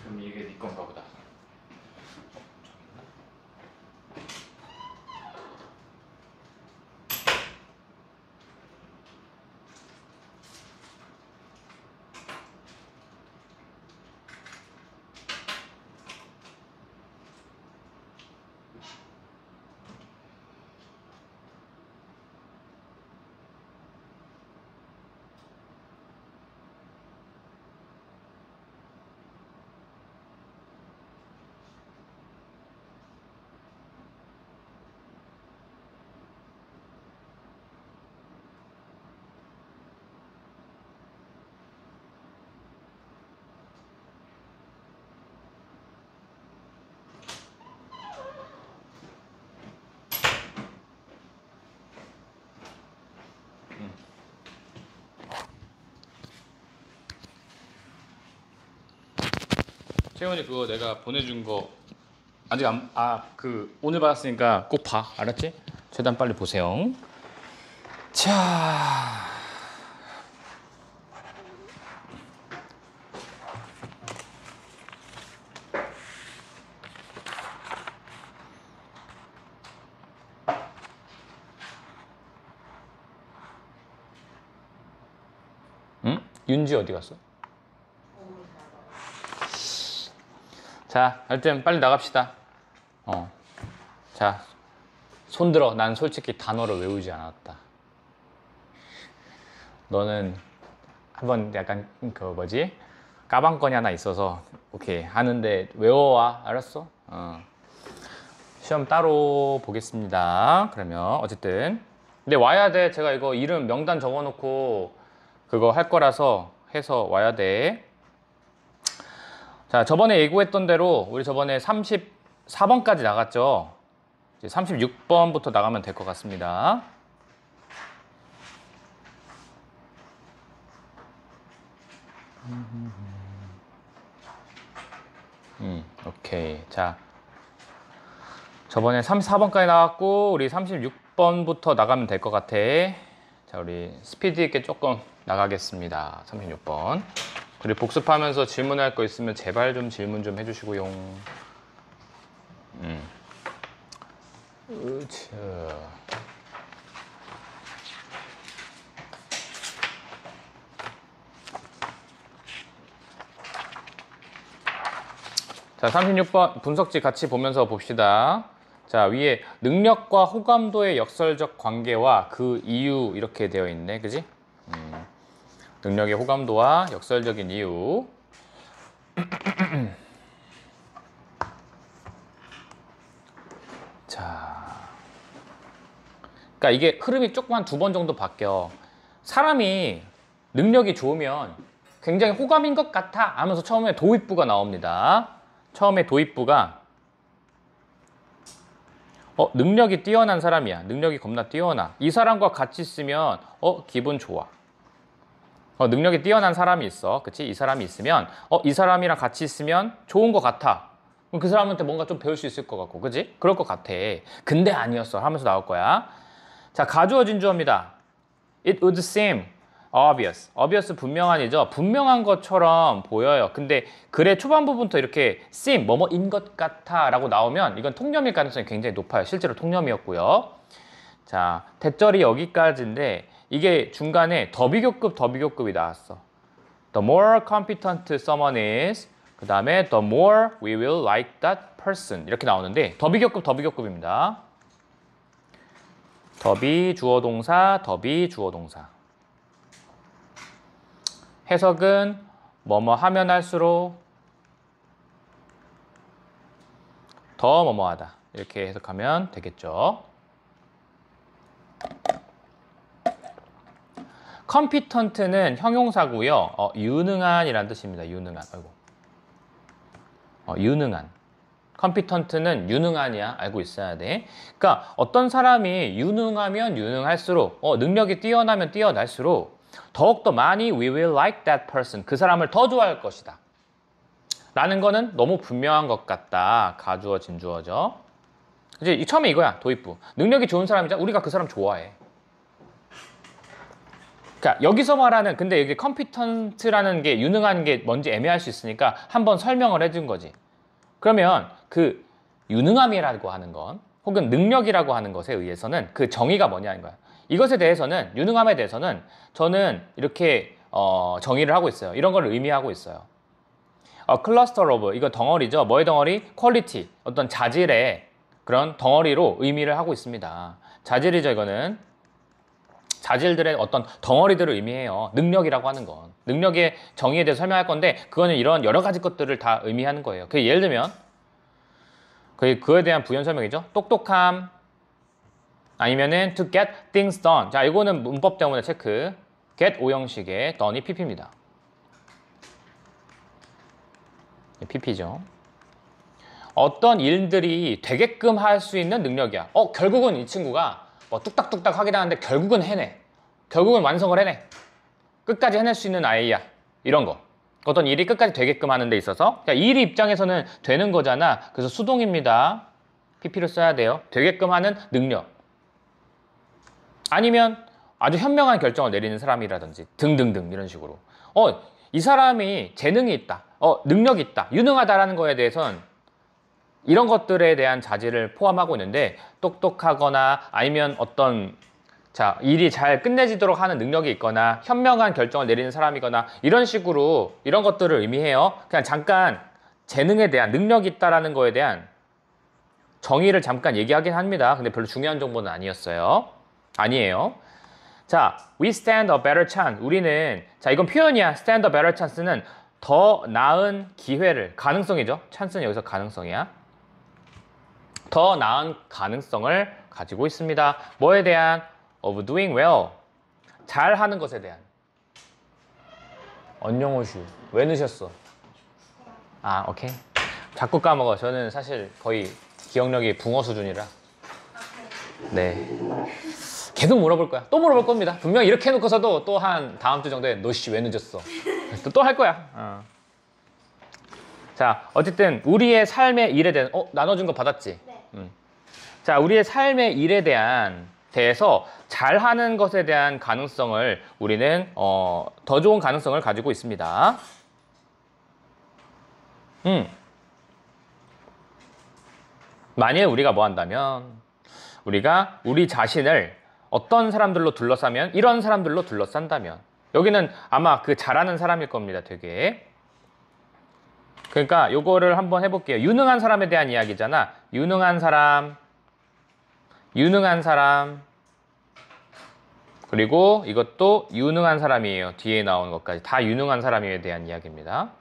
그럼 이게 네 건가 보다. 채원이 그거 내가 보내준 거 아직 오늘 받았으니까 꼭 봐. 알았지? 최대한 빨리 보세요. 자. 응? 윤지 어디 갔어? 자, 하여튼 빨리 나갑시다. 자, 손들어. 난 솔직히 단어를 외우지 않았다. 너는 한번 약간 까방권이 하나 있어서 오케이 하는데 외워와. 알았어? 시험 따로 보겠습니다. 그러면 어쨌든 근데 와야 돼. 제가 이거 이름 명단 적어놓고 그거 할 거라서 해서 와야 돼. 자, 저번에 예고했던 대로 우리 저번에 34번까지 나갔죠. 이제 36번부터 나가면 될 것 같습니다. 오케이. 자, 저번에 34번까지 나왔고 우리 36번부터 나가면 될 것 같아. 자, 우리 스피드 있게 조금 나가겠습니다. 36번. 그리고 복습하면서 질문할 거 있으면 제발 좀 질문 좀 해주시고요. 자, 36번 분석지 같이 보면서 봅시다. 자, 위에 능력과 호감도의 역설적 관계와 그 이유 이렇게 되어 있네. 그지? 능력의 호감도와 역설적인 이유. 자, 그러니까 이게 흐름이 조금 한 2번 정도 바뀌어. 사람이 능력이 좋으면 굉장히 호감인 것 같아 하면서 처음에 도입부가 나옵니다. 처음에 도입부가 능력이 뛰어난 사람이야. 능력이 겁나 뛰어나. 이 사람과 같이 있으면 기분 좋아. 능력이 뛰어난 사람이 있어. 그치? 이 사람이 있으면 이 사람이랑 같이 있으면 좋은 것 같아. 그럼 그 사람한테 뭔가 좀 배울 수 있을 것 같고, 그치? 그럴 것 같아. 근데 아니었어 하면서 나올 거야. 자, 가주어 진주어입니다. It would seem obvious. obvious 분명한이죠. 분명한 것처럼 보여요. 근데 글의 초반부부터 이렇게 seem, 뭐뭐인 것 같아 라고 나오면 이건 통념일 가능성이 굉장히 높아요. 실제로 통념이었고요. 자, 대절이 여기까지인데 이게 중간에 더 비교급이 나왔어. The more competent someone is, 그 다음에 the more we will like that person 이렇게 나오는데 더 비교급입니다. 더비 주어 동사, 더비 주어 동사. 해석은 뭐뭐 하면 할수록 더 뭐뭐하다 이렇게 해석하면 되겠죠. competent는 형용사고요. 유능한이란 뜻입니다. 유능한. 유능한. competent는 유능한이야. 알고 있어야 돼. 그러니까 어떤 사람이 유능하면 유능할수록 능력이 뛰어나면 뛰어날수록 더욱더 많이 we will like that person. 그 사람을 더 좋아할 것이다. 라는 거는 너무 분명한 것 같다. 가주어, 진주어죠. 이제 처음에 이거야. 도입부. 능력이 좋은 사람이자 우리가 그 사람 좋아해. 그러니까 여기서 말하는 근데 여기 컴피턴트라는 게 유능한 게 뭔지 애매할 수 있으니까 한번 설명을 해준 거지. 그러면 그 유능함이라고 하는 건 혹은 능력이라고 하는 것에 의해서는 그 정의가 뭐냐는 거야. 이것에 대해서는 유능함에 대해서는 저는 이렇게 정의를 하고 있어요. 이런 걸 의미하고 있어요. 클러스터 오브 이거 덩어리죠. 뭐의 덩어리? 퀄리티 어떤 자질의 그런 덩어리로 의미를 하고 있습니다. 자질이죠. 이거는 자질들의 어떤 덩어리들을 의미해요. 능력이라고 하는 건 능력의 정의에 대해서 설명할 건데 그거는 이런 여러 가지 것들을 다 의미하는 거예요. 그 예를 들면 그에 대한 부연 설명이죠. 똑똑함 아니면은 to get things done. 자, 이거는 문법 때문에 체크. get 오형식의 done이 pp입니다. pp죠. 어떤 일들이 되게끔 할 수 있는 능력이야. 결국은 이 친구가 뭐 뚝딱뚝딱 하긴 하는데 결국은 해내. 결국은 완성을 해내. 끝까지 해낼 수 있는 아이야. 이런 거. 어떤 일이 끝까지 되게끔 하는 데 있어서 그러니까 일 입장에서는 되는 거잖아. 그래서 수동입니다. pp를 써야 돼요. 되게끔 하는 능력. 아니면 아주 현명한 결정을 내리는 사람이라든지 등등등 이런 식으로 이 사람이 재능이 있다. 능력이 있다. 유능하다라는 거에 대해서는 이런 것들에 대한 자질을 포함하고 있는데 똑똑하거나 아니면 어떤 일이 잘 끝내지도록 하는 능력이 있거나 현명한 결정을 내리는 사람이거나 이런 식으로 이런 것들을 의미해요. 그냥 잠깐 재능에 대한 능력이 있다라는 거에 대한 정의를 잠깐 얘기하긴 합니다. 근데 별로 중요한 정보는 아니었어요. 아니에요. 자, we stand a better chance. 우리는 이건 표현이야. stand a better chance는 더 나은 기회를 가능성이죠. chance는 여기서 가능성이야. 더 나은 가능성을 가지고 있습니다. 뭐에 대한? of doing well. 잘하는 것에 대한. 언영호슈. 왜 넣으셨어? 오케이. 자꾸 까먹어. 저는 사실 거의 기억력이 붕어 수준이라. 네. 계속 물어볼 거야. 또 물어볼 겁니다. 분명 이렇게 해놓고서도 또 한 다음 주 정도에 너 씨 왜 늦었어? 또 할 거야. 자, 어쨌든 우리의 삶의 일에 대한 나눠준 거 받았지? 네. 자, 우리의 삶의 일에 대해서 잘하는 것에 대한 가능성을 우리는 더 좋은 가능성을 가지고 있습니다. 만일 우리가 뭐 한다면 우리가 우리 자신을 어떤 사람들로 둘러싸면 이런 사람들로 둘러싼다면 여기는 아마 그 잘하는 사람일 겁니다. 되게 그러니까 요거를 한번 해볼게요. 유능한 사람에 대한 이야기잖아. 유능한 사람 그리고 이것도 유능한 사람이에요. 뒤에 나오는 것까지 다 유능한 사람에 대한 이야기입니다.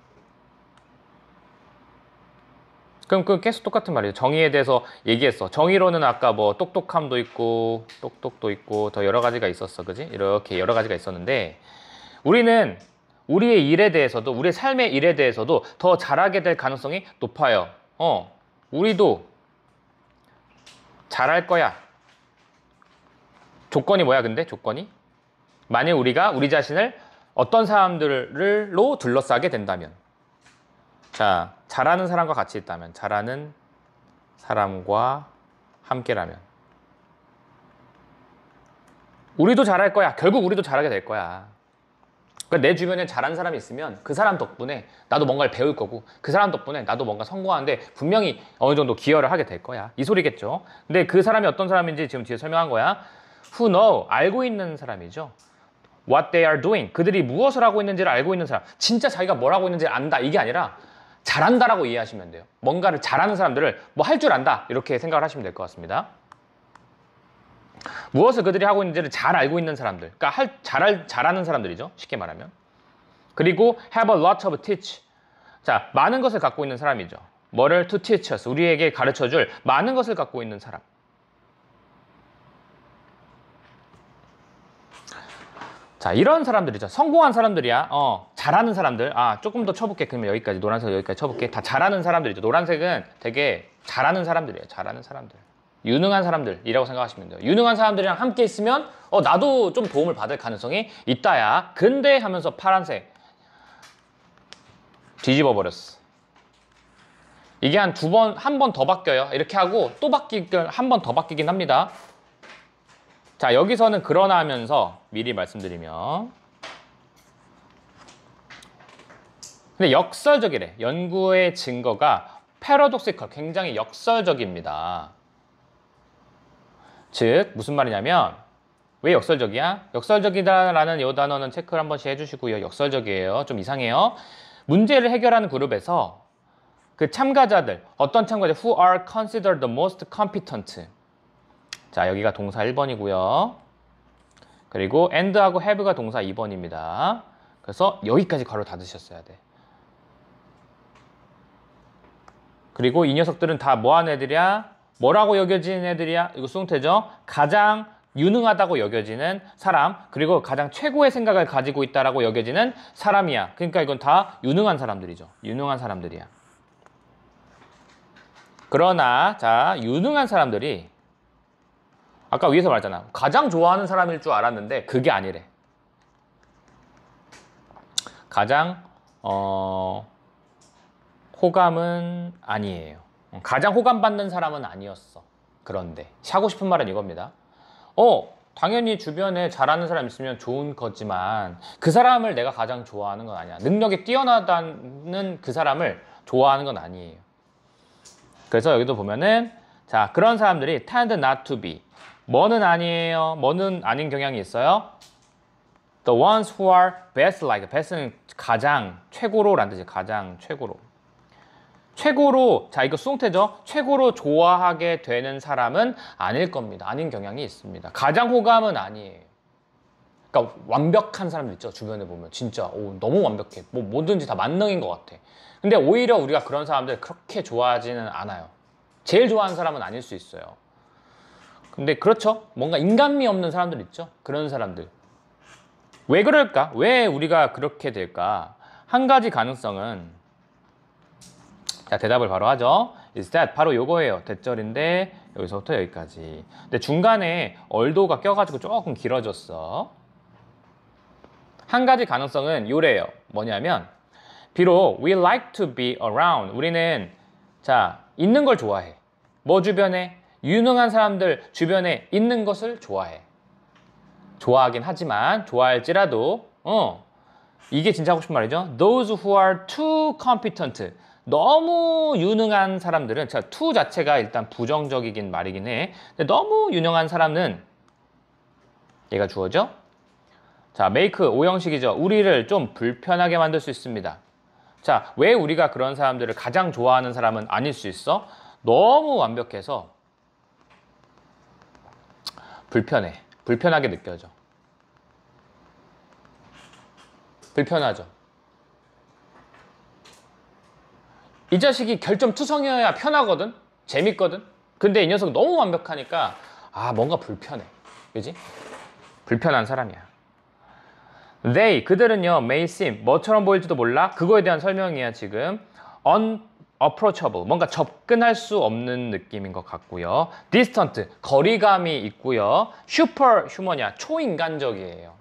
그럼 계속 똑같은 말이에요. 정의에 대해서 얘기했어. 정의로는 아까 뭐 똑똑함도 있고 똑똑도 있고 더 여러 가지가 있었어. 그지? 이렇게 여러 가지가 있었는데 우리는 우리의 일에 대해서도 우리의 삶의 일에 대해서도 더 잘하게 될 가능성이 높아요. 우리도 잘할 거야. 조건이 뭐야 근데? 조건이? 만일 우리가 우리 자신을 어떤 사람들로 둘러싸게 된다면 자, 잘하는 사람과 같이 있다면 잘하는 사람과 함께라면 우리도 잘할 거야. 결국 우리도 잘하게 될 거야. 그러니까 내 주변에 잘하는 사람이 있으면 그 사람 덕분에 나도 뭔가를 배울 거고 그 사람 덕분에 나도 뭔가 성공하는데 분명히 어느 정도 기여를 하게 될 거야. 이 소리겠죠. 근데 그 사람이 어떤 사람인지 지금 뒤에 설명한 거야. Who know, 알고 있는 사람이죠. What they are doing, 그들이 무엇을 하고 있는지를 알고 있는 사람. 진짜 자기가 뭘 하고 있는지를 안다 이게 아니라 잘한다라고 이해하시면 돼요. 뭔가를 잘하는 사람들을 뭐 할 줄 안다 이렇게 생각을 하시면 될 것 같습니다. 무엇을 그들이 하고 있는지를 잘 알고 있는 사람들, 그러니까 잘하는 사람들이죠. 쉽게 말하면. 그리고 have a lot of teach. 자, 많은 것을 갖고 있는 사람이죠. 뭐를 to teach us, 우리에게 가르쳐줄 많은 것을 갖고 있는 사람. 자, 이런 사람들이죠. 성공한 사람들이야. 잘하는 사람들. 조금 더 쳐볼게. 그러면 여기까지, 노란색 여기까지 쳐볼게. 다 잘하는 사람들이죠. 노란색은 되게 잘하는 사람들이에요. 잘하는 사람들. 유능한 사람들이라고 생각하시면 돼요. 유능한 사람들이랑 함께 있으면 나도 좀 도움을 받을 가능성이 있다야. 근데 하면서 파란색 뒤집어 버렸어. 이게 한 한 번 더 바뀌어요. 이렇게 하고 또 한 번 더 바뀌긴 합니다. 자, 여기서는 그러나 하면서 미리 말씀드리면 근데 역설적이래. 연구의 증거가 패러독시컬, 굉장히 역설적입니다. 즉 무슨 말이냐면 왜 역설적이야? 역설적이다라는 이 단어는 체크를 한 번씩 해주시고요. 역설적이에요. 좀 이상해요. 문제를 해결하는 그룹에서 그 참가자들, 어떤 참가자들 who are considered the most competent. 자, 여기가 동사 1번이고요. 그리고 and하고 have가 동사 2번입니다. 그래서 여기까지 괄호 닫으셨어야 돼. 그리고 이 녀석들은 다 뭐하는 애들이야? 뭐라고 여겨지는 애들이야? 이거 수동태죠. 가장 유능하다고 여겨지는 사람, 그리고 가장 최고의 생각을 가지고 있다라고 여겨지는 사람이야. 그러니까 이건 다 유능한 사람들이죠. 유능한 사람들이야. 그러나 자, 유능한 사람들이 아까 위에서 말했잖아. 가장 좋아하는 사람일 줄 알았는데 그게 아니래. 가장 호감은 아니에요. 가장 호감받는 사람은 아니었어. 그런데 하고 싶은 말은 이겁니다. 당연히 주변에 잘하는 사람 있으면 좋은 거지만 그 사람을 내가 가장 좋아하는 건 아니야. 능력이 뛰어나다는 그 사람을 좋아하는 건 아니에요. 그래서 여기도 보면은 자, 그런 사람들이 tend not to be 뭐는 아니에요. 뭐는 아닌 경향이 있어요. The ones who are best like. best는 가장, 최고로라는 뜻이에요. 가장, 최고로. 최고로, 자, 이거 수동태죠. 최고로 좋아하게 되는 사람은 아닐 겁니다. 아닌 경향이 있습니다. 가장 호감은 아니에요. 그러니까 완벽한 사람들 있죠. 주변에 보면 진짜 너무 완벽해. 뭐든지 다 만능인 것 같아. 근데 오히려 우리가 그런 사람들 그렇게 좋아하지는 않아요. 제일 좋아하는 사람은 아닐 수 있어요. 근데 그렇죠. 뭔가 인간미 없는 사람들 있죠. 그런 사람들. 왜 그럴까? 왜 우리가 그렇게 될까? 한 가지 가능성은 자, 대답을 바로 하죠. is that 바로 요거예요. 대절인데 여기서부터 여기까지. 근데 중간에 얼도가 껴가지고 조금 길어졌어. 한 가지 가능성은 요래요. 뭐냐면 비록 we like to be around. 우리는 자, 있는 걸 좋아해. 뭐 주변에? 유능한 사람들 주변에 있는 것을 좋아해. 좋아하긴 하지만 좋아할지라도 이게 진짜 하고 싶은 말이죠. Those who are too competent. 너무 유능한 사람들은 자, to 자체가 일단 부정적이긴 말이긴 해. 근데 너무 유능한 사람은 얘가 주어죠. 자, make 오형식이죠. 우리를 좀 불편하게 만들 수 있습니다. 자, 왜 우리가 그런 사람들을 가장 좋아하는 사람은 아닐 수 있어? 너무 완벽해서 불편해. 불편하게 느껴져. 불편하죠. 이 자식이 결점투성이어야 편하거든? 재밌거든? 근데 이 녀석 너무 완벽하니까 뭔가 불편해. 그지? 불편한 사람이야. They, 그들은요, may seem, 뭐처럼 보일지도 몰라? 그거에 대한 설명이야, 지금. unapproachable, 뭔가 접근할 수 없는 느낌인 것 같고요. distant, 거리감이 있고요. superhuman이야, 초인간적이에요.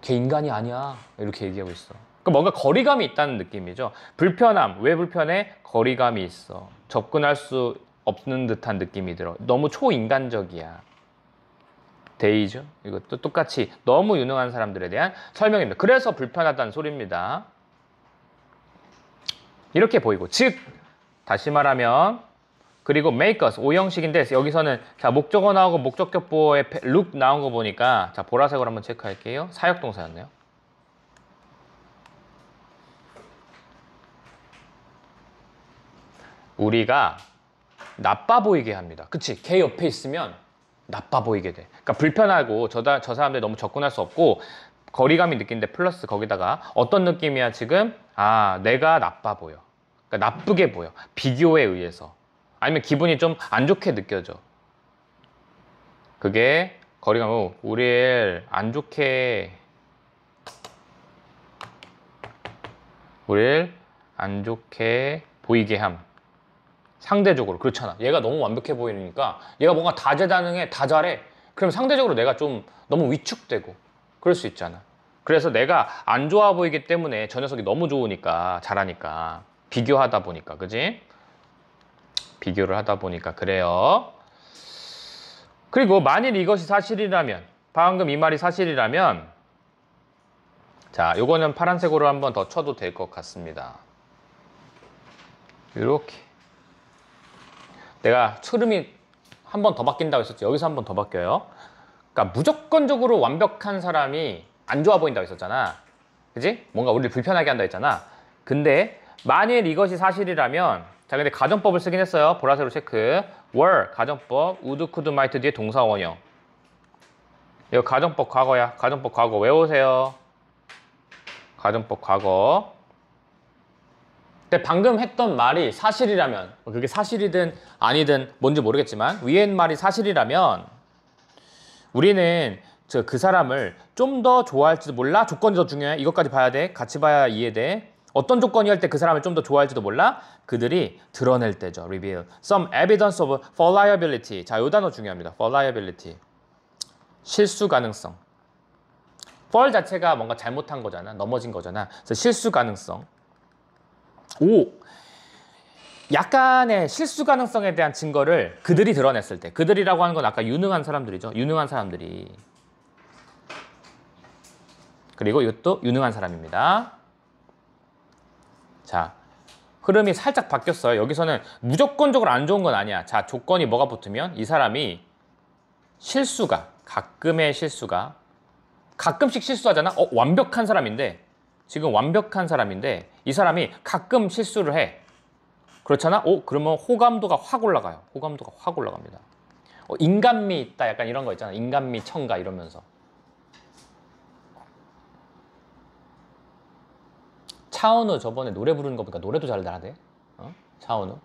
걔 인간이 아니야. 이렇게 얘기하고 있어. 그러니까 뭔가 거리감이 있다는 느낌이죠. 불편함, 왜 불편해? 거리감이 있어. 접근할 수 없는 듯한 느낌이 들어. 너무 초인간적이야. 데이죠. 이것도 똑같이 너무 유능한 사람들에 대한 설명입니다. 그래서 불편하다는 소리입니다. 이렇게 보이고, 즉 다시 말하면 그리고 make us 오형식인데 여기서는 자, 목적어 나오고 목적격보에 look 나온 거 보니까 자, 보라색으로 한번 체크할게요. 사역동사였네요. 우리가 나빠 보이게 합니다. 그치? 걔 옆에 있으면 나빠 보이게 돼. 그러니까 불편하고 저 사람들 너무 접근할 수 없고 거리감이 느끼는데 플러스 거기다가 어떤 느낌이야 지금? 내가 나빠 보여. 그러니까 나쁘게 보여. 비교에 의해서. 아니면 기분이 좀 안 좋게 느껴져. 그게 거리감은 우리를 안 좋게 보이게 함. 상대적으로 그렇잖아. 얘가 너무 완벽해 보이니까 얘가 뭔가 다재다능해, 다 잘해. 그럼 상대적으로 내가 좀 너무 위축되고 그럴 수 있잖아. 그래서 내가 안 좋아 보이기 때문에 저 녀석이 너무 좋으니까, 잘하니까 비교하다 보니까, 그지? 비교를 하다 보니까 그래요. 그리고 만일 이것이 사실이라면, 방금 이 말이 사실이라면, 자, 요거는 파란색으로 한번 더 쳐도 될 것 같습니다. 이렇게. 내가 흐름이 한 번 더 바뀐다고 했었죠. 여기서 한 번 더 바뀌어요. 그러니까 무조건적으로 완벽한 사람이 안 좋아 보인다고 했었잖아. 그지? 뭔가 우리를 불편하게 한다 했잖아. 근데 만일 이것이 사실이라면, 자, 근데 가정법을 쓰긴 했어요. 보라색으로 체크. were, 가정법, would, could, might 뒤에 동사 원형. 이거 가정법 과거야. 가정법 과거 외우세요. 가정법 과거. 근데 방금 했던 말이 사실이라면, 그게 사실이든 아니든 뭔지 모르겠지만 위에 말이 사실이라면 우리는 그 사람을 좀 더 좋아할지도 몰라. 조건이 더 중요해. 이것까지 봐야 돼. 같이 봐야 이해돼. 어떤 조건이 할 때 그 사람을 좀 더 좋아할지도 몰라. 그들이 드러낼 때죠. reveal. Some evidence of fallibility. 자, 요 단어 중요합니다. fallibility. 실수 가능성. fall 자체가 뭔가 잘못한 거잖아. 넘어진 거잖아. 그래서 실수 가능성. 오! 약간의 실수 가능성에 대한 증거를 그들이 드러냈을 때. 그들이라고 하는 건 아까 유능한 사람들이죠. 유능한 사람들이. 그리고 이것도 유능한 사람입니다. 자, 흐름이 살짝 바뀌었어요. 여기서는 무조건적으로 안 좋은 건 아니야. 자, 조건이 뭐가 붙으면 이 사람이 실수가, 가끔의 실수가, 가끔씩 실수하잖아. 완벽한 사람인데, 지금 완벽한 사람인데 이 사람이 가끔 실수를 해. 그렇잖아. 그러면 호감도가 확 올라가요. 호감도가 확 올라갑니다. 인간미 있다. 약간 이런 거 있잖아. 인간미 첨가 이러면서. 차은우 저번에 노래 부르는 거 보니까 노래도 잘 나대. 차은우.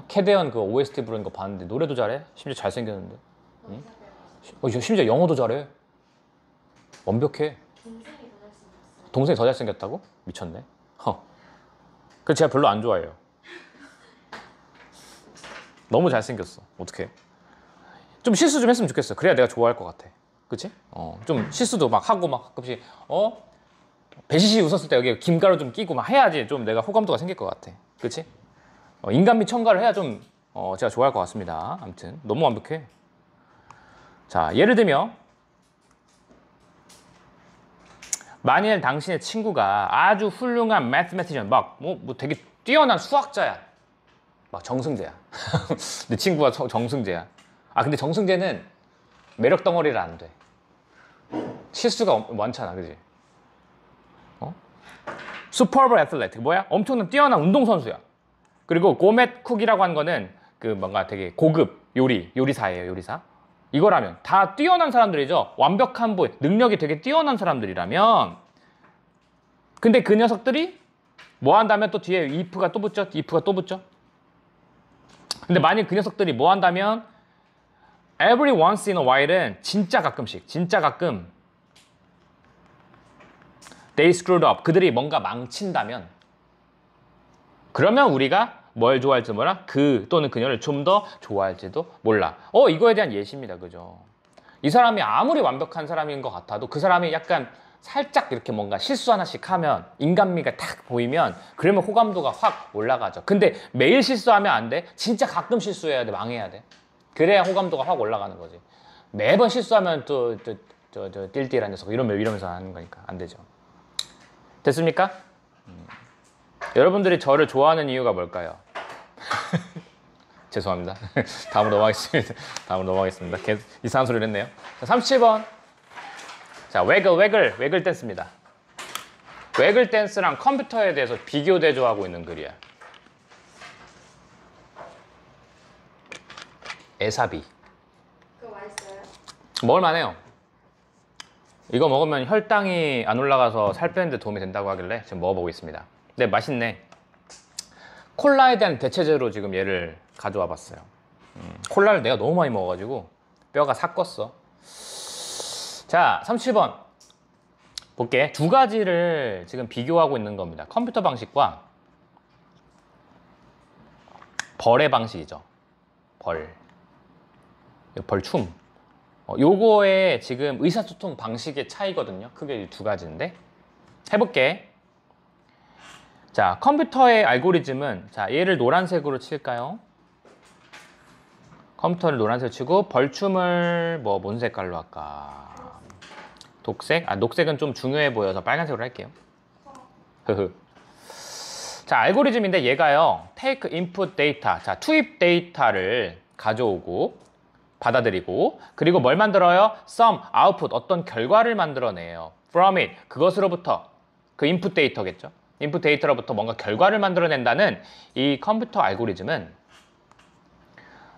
캐대언 그 OST 부르는 거 봤는데 노래도 잘해. 심지어 잘생겼는데. 응? 심지어 영어도 잘해. 완벽해. 동생이 더 잘생겼다고? 미쳤네. 그래서 제가 별로 안 좋아해요. 너무 잘생겼어. 어떡해. 좀 실수 좀 했으면 좋겠어. 그래야 내가 좋아할 것 같아. 그치? 좀 실수도 막 하고 막 가끔씩 배시시 웃었을 때 여기 김가루 좀 끼고 막 해야지 좀 내가 호감도가 생길 것 같아. 그치? 인간미 첨가를 해야 좀 제가 좋아할 것 같습니다. 아무튼 너무 완벽해. 자, 예를 들면 만일 당신의 친구가 아주 훌륭한 매스매티션 뭐 되게 뛰어난 수학자야. 막 정승재야. 내 친구가 정승재야. 근데 정승재는 매력 덩어리를 안 돼. 실수가 많잖아. 그지? 슈퍼버 애틀레틱 뭐야? 엄청난 뛰어난 운동선수야. 그리고 고멧 쿡이라고 하는 거는 그 뭔가 되게 고급 요리사예요. 요리사. 이거라면 다 뛰어난 사람들이죠. 완벽한 능력이 되게 뛰어난 사람들이라면, 근데 그 녀석들이 뭐 한다면 또 뒤에 if가 또 붙죠. if가 또 붙죠. 근데 만약 그 녀석들이 뭐 한다면 every once in a while은 진짜 가끔씩, 진짜 가끔 they screwed up. 그들이 뭔가 망친다면, 그러면 우리가 뭘 좋아할지 몰라. 그 또는 그녀를 좀 더 좋아할지도 몰라. 이거에 대한 예시입니다. 그죠? 이 사람이 아무리 완벽한 사람인 것 같아도 그 사람이 약간 살짝 이렇게 뭔가 실수 하나씩 하면, 인간미가 탁 보이면, 그러면 호감도가 확 올라가죠. 근데 매일 실수하면 안 돼. 진짜 가끔 실수해야 돼. 망해야 돼. 그래야 호감도가 확 올라가는 거지. 매번 실수하면 또 띨띨한 녀석 이러면서 하는 거니까 안 되죠. 됐습니까? 여러분들이 저를 좋아하는 이유가 뭘까요? 죄송합니다. 다음으로 넘어가겠습니다. 계속 이상한 소리를 했네요. 자, 37번. 자, 웨글 댄스입니다. 웨글 댄스랑 컴퓨터에 대해서 비교 대조하고 있는 글이야. 에사비. 그거 맛있어요? 먹을만해요. 이거 먹으면 혈당이 안 올라가서 살 빼는데 도움이 된다고 하길래 지금 먹어보고 있습니다. 네, 맛있네. 콜라에 대한 대체제로 지금 얘를 가져와 봤어요. 콜라를 내가 너무 많이 먹어가지고 뼈가 삭껐어. 자, 37번 볼게. 두 가지를 지금 비교하고 있는 겁니다. 컴퓨터 방식과 벌의 방식이죠. 벌춤. 요거의 지금 의사소통 방식의 차이거든요. 크게 이 두 가지인데 해볼게. 자, 컴퓨터의 알고리즘은, 자, 얘를 노란색으로 칠까요? 컴퓨터를 노란색 치고 벌춤을 뭐 뭔 색깔로 할까? 독색? 녹색은 좀 중요해 보여서 빨간색으로 할게요. 자, 알고리즘인데 얘가요. take input data. 자, 투입 데이터를 가져오고 받아들이고 그리고 뭘 만들어요? sum, output, 어떤 결과를 만들어내요. from it, 그것으로부터 그 인풋 데이터겠죠. 인풋 데이터로부터 뭔가 결과를 만들어낸다는 이 컴퓨터 알고리즘은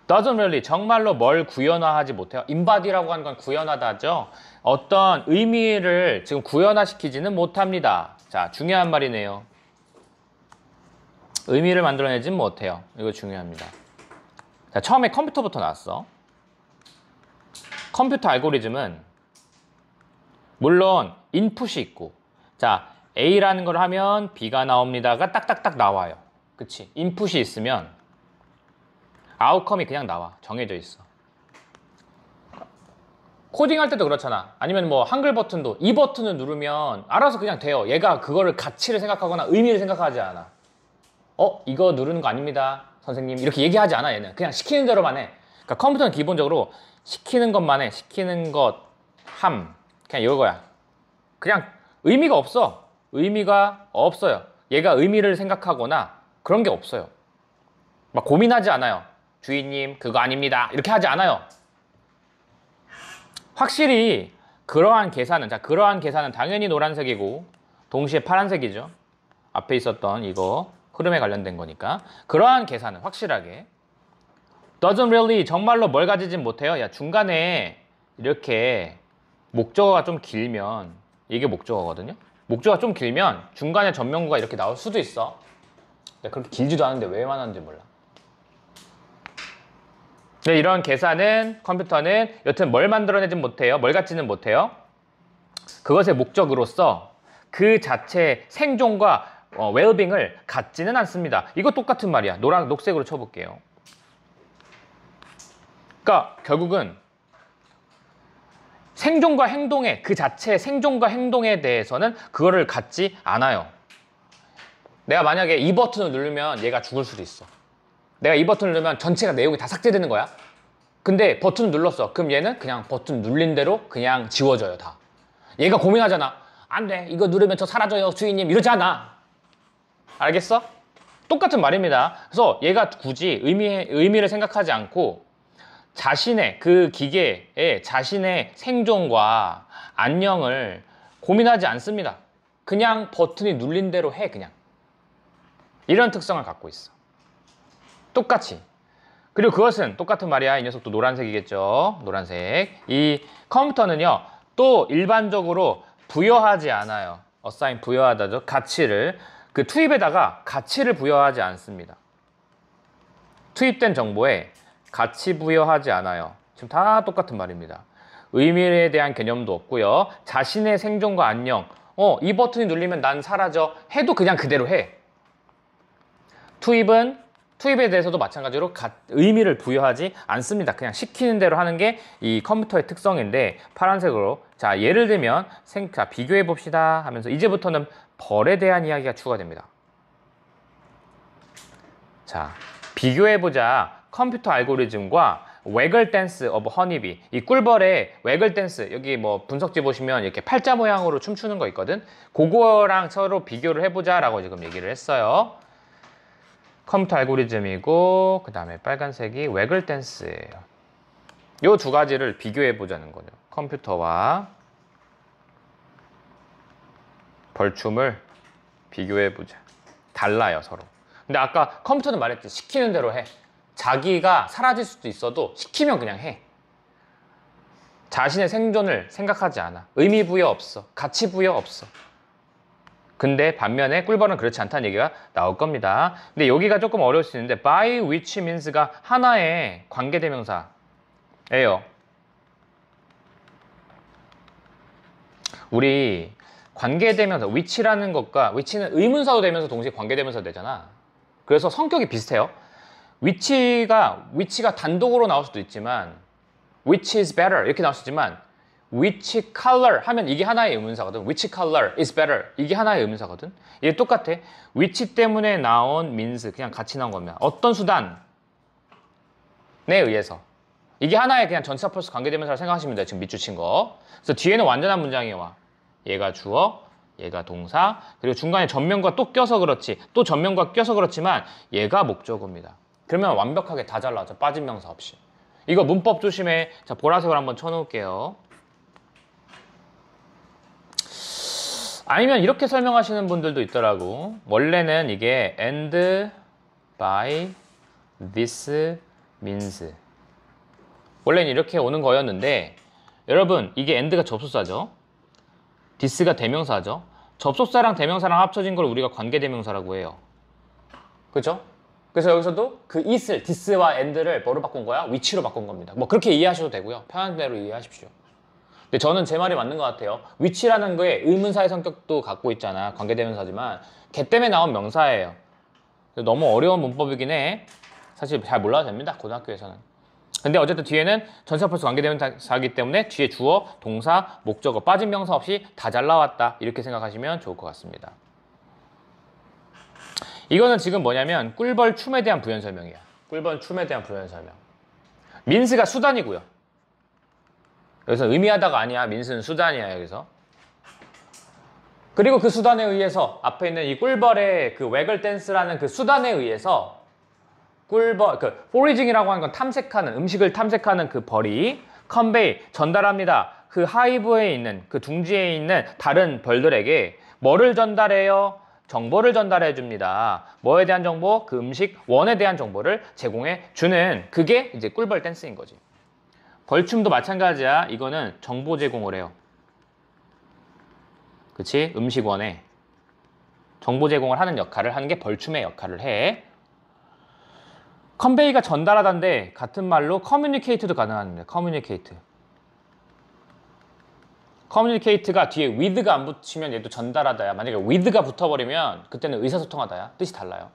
doesn't really, 정말로 뭘 구현화하지 못해요. embodi라고 하는 건 구현하다죠. 어떤 의미를 지금 구현화시키지는 못합니다. 자, 중요한 말이네요. 의미를 만들어내진 못해요. 이거 중요합니다. 자, 처음에 컴퓨터부터 나왔어. 컴퓨터 알고리즘은 물론 인풋이 있고, 자, A라는 걸 하면 B가 나옵니다가 딱딱딱 나와요. 그치? 인풋이 있으면 아웃컴이 그냥 나와. 정해져 있어. 코딩할 때도 그렇잖아. 아니면 뭐 한글 버튼도 이 버튼을 누르면 알아서 그냥 돼요. 얘가 그거를 가치를 생각하거나 의미를 생각하지 않아. 이거 누르는 거 아닙니다, 선생님. 이렇게 얘기하지 않아, 얘는. 그냥 시키는 대로만 해. 그러니까 컴퓨터는 기본적으로 시키는 것만 해. 시키는 것, 함. 그냥 이거야. 그냥 의미가 없어. 의미가 없어요. 얘가 의미를 생각하거나 그런 게 없어요. 막 고민하지 않아요. 주인님, 그거 아닙니다. 이렇게 하지 않아요. 확실히 그러한 계산은, 자, 그러한 계산은 당연히 노란색이고 동시에 파란색이죠. 앞에 있었던 이거 흐름에 관련된 거니까. 그러한 계산은 확실하게 doesn't really, 정말로 뭘 가지진 못해요. 야, 중간에 이렇게 목적어가 좀 길면, 이게 목적어거든요. 목적어가 좀 길면 중간에 전명구가 이렇게 나올 수도 있어. 근데 그렇게 길지도 않은데 왜 많았는지 몰라. 네, 이런 계산은, 컴퓨터는 여튼 뭘 만들어내진 못해요. 뭘 갖지는 못해요. 그것의 목적으로서 그 자체 생존과 웰빙을 갖지는 않습니다. 이거 똑같은 말이야. 녹색으로 쳐볼게요. 그러니까 결국은 생존과 행동에, 그 자체 생존과 행동에 대해서는 그거를 갖지 않아요. 내가 만약에 이 버튼을 누르면 얘가 죽을 수도 있어. 내가 이 버튼을 누르면 전체가 내용이 다 삭제되는 거야. 근데 버튼을 눌렀어. 그럼 얘는 그냥 버튼 눌린 대로 그냥 지워져요, 다. 얘가 고민하잖아. 안 돼, 이거 누르면 저 사라져요, 주인님. 이러지 않아. 알겠어? 똑같은 말입니다. 그래서 얘가 굳이 의미를 생각하지 않고 자신의 그 기계의 자신의 생존과 안녕을 고민하지 않습니다. 그냥 버튼이 눌린 대로 해, 그냥. 이런 특성을 갖고 있어. 똑같이. 그리고 그것은 똑같은 말이야. 이 녀석도 노란색이겠죠. 노란색. 이 컴퓨터는요, 또 일반적으로 부여하지 않아요. assign, 부여하다죠. 가치를. 그 투입에다가 가치를 부여하지 않습니다. 투입된 정보에 가치 부여하지 않아요. 지금 다 똑같은 말입니다. 의미에 대한 개념도 없고요. 자신의 생존과 안녕. 이 버튼이 눌리면 난 사라져. 해도 그냥 그대로 해. 투입에 대해서도 마찬가지로 의미를 부여하지 않습니다. 그냥 시키는 대로 하는 게 이 컴퓨터의 특성인데, 파란색으로. 자, 예를 들면 자, 비교해 봅시다 하면서 이제부터는 벌에 대한 이야기가 추가됩니다. 자, 비교해 보자. 컴퓨터 알고리즘과 웨글 댄스 오브 허니비. 이 꿀벌의 웨글 댄스, 여기 뭐 분석지 보시면 이렇게 팔자 모양으로 춤추는 거 있거든. 그거랑 서로 비교를 해보자 라고 지금 얘기를 했어요. 컴퓨터 알고리즘이고, 그 다음에 빨간색이 웨글 댄스예요. 요 두 가지를 비교해 보자는 거죠. 컴퓨터와 벌춤을 비교해 보자. 달라요, 서로. 근데 아까 컴퓨터는 말했지, 시키는 대로 해. 자기가 사라질 수도 있어도 시키면 그냥 해. 자신의 생존을 생각하지 않아. 의미 부여 없어. 가치 부여 없어. 근데 반면에 꿀벌은 그렇지 않다는 얘기가 나올 겁니다. 근데 여기가 조금 어려울 수 있는데 by which means가 하나의 관계대명사예요. 우리 관계대명사, which라는 것과, which는 의문사도 되면서 동시에 관계대명사도 되잖아. 그래서 성격이 비슷해요. which가 단독으로 나올 수도 있지만 which is better 이렇게 나올 수 있지만 which color 하면 이게 하나의 의문사거든. which color is better 이게 하나의 의문사거든. 이게 똑같아. which 때문에 나온 means 그냥 같이 나온 겁니다. 어떤 수단에 의해서 이게 하나의 그냥 전치사 플러스 관계대명사를 생각하시면 돼요. 지금 밑줄 친 거. 그래서 뒤에는 완전한 문장이 와. 얘가 주어, 얘가 동사, 그리고 중간에 전면과 또 껴서 그렇지, 또 전면과 껴서 그렇지만 얘가 목적어입니다. 그러면 완벽하게 다 잘 나오죠. 빠진 명사 없이. 이거 문법 조심해. 자, 보라색으로 한번 쳐놓을게요. 아니면 이렇게 설명하시는 분들도 있더라고. 원래는 이게 and by this means. 원래는 이렇게 오는 거였는데 여러분 이게 and가 접속사죠. this가 대명사죠. 접속사랑 대명사랑 합쳐진 걸 우리가 관계대명사라고 해요. 그죠? 그래서 여기서도 그 is를 this와 and를 뭐로 바꾼 거야? which로 바꾼 겁니다. 뭐 그렇게 이해하셔도 되고요. 편한 대로 이해하십시오. 근데 저는 제 말이 맞는 것 같아요. which라는 거에 의문사의 성격도 갖고 있잖아. 관계대명사지만 걔 때문에 나온 명사예요. 너무 어려운 문법이긴 해. 사실 잘 몰라도 됩니다. 고등학교에서는. 근데 어쨌든 뒤에는 전치사 플러스 관계대명사이기 때문에 뒤에 주어, 동사, 목적어, 빠진 명사 없이 다 잘 나왔다. 이렇게 생각하시면 좋을 것 같습니다. 이거는 지금 뭐냐면 꿀벌 춤에 대한 부연 설명이야. 꿀벌 춤에 대한 부연 설명. 민스가 수단이고요. 여기서 의미하다가 아니야. 민스는 수단이야. 여기서. 그리고 그 수단에 의해서 앞에 있는 이 꿀벌의 그 웨글 댄스라는 그 수단에 의해서 꿀벌, 그 포리징이라고 하는 건 탐색하는, 음식을 탐색하는 그 벌이 컨베이, 전달합니다. 그 하이브에 있는, 그 둥지에 있는 다른 벌들에게 뭐를 전달해요? 정보를 전달해 줍니다. 뭐에 대한 정보? 그 음식 원에 대한 정보를 제공해 주는 그게 이제 꿀벌 댄스인 거지. 벌춤도 마찬가지야. 이거는 정보 제공을 해요. 그치? 음식원에 정보 제공을 하는 역할을 하는 게 벌춤의 역할을 해. 컨베이가 전달하다인데 같은 말로 커뮤니케이트도 가능합니다. 커뮤니케이트가 뒤에 with가 안 붙이면 얘도 전달하다야. 만약에 with가 붙어버리면 그때는 의사소통하다야. 뜻이 달라요.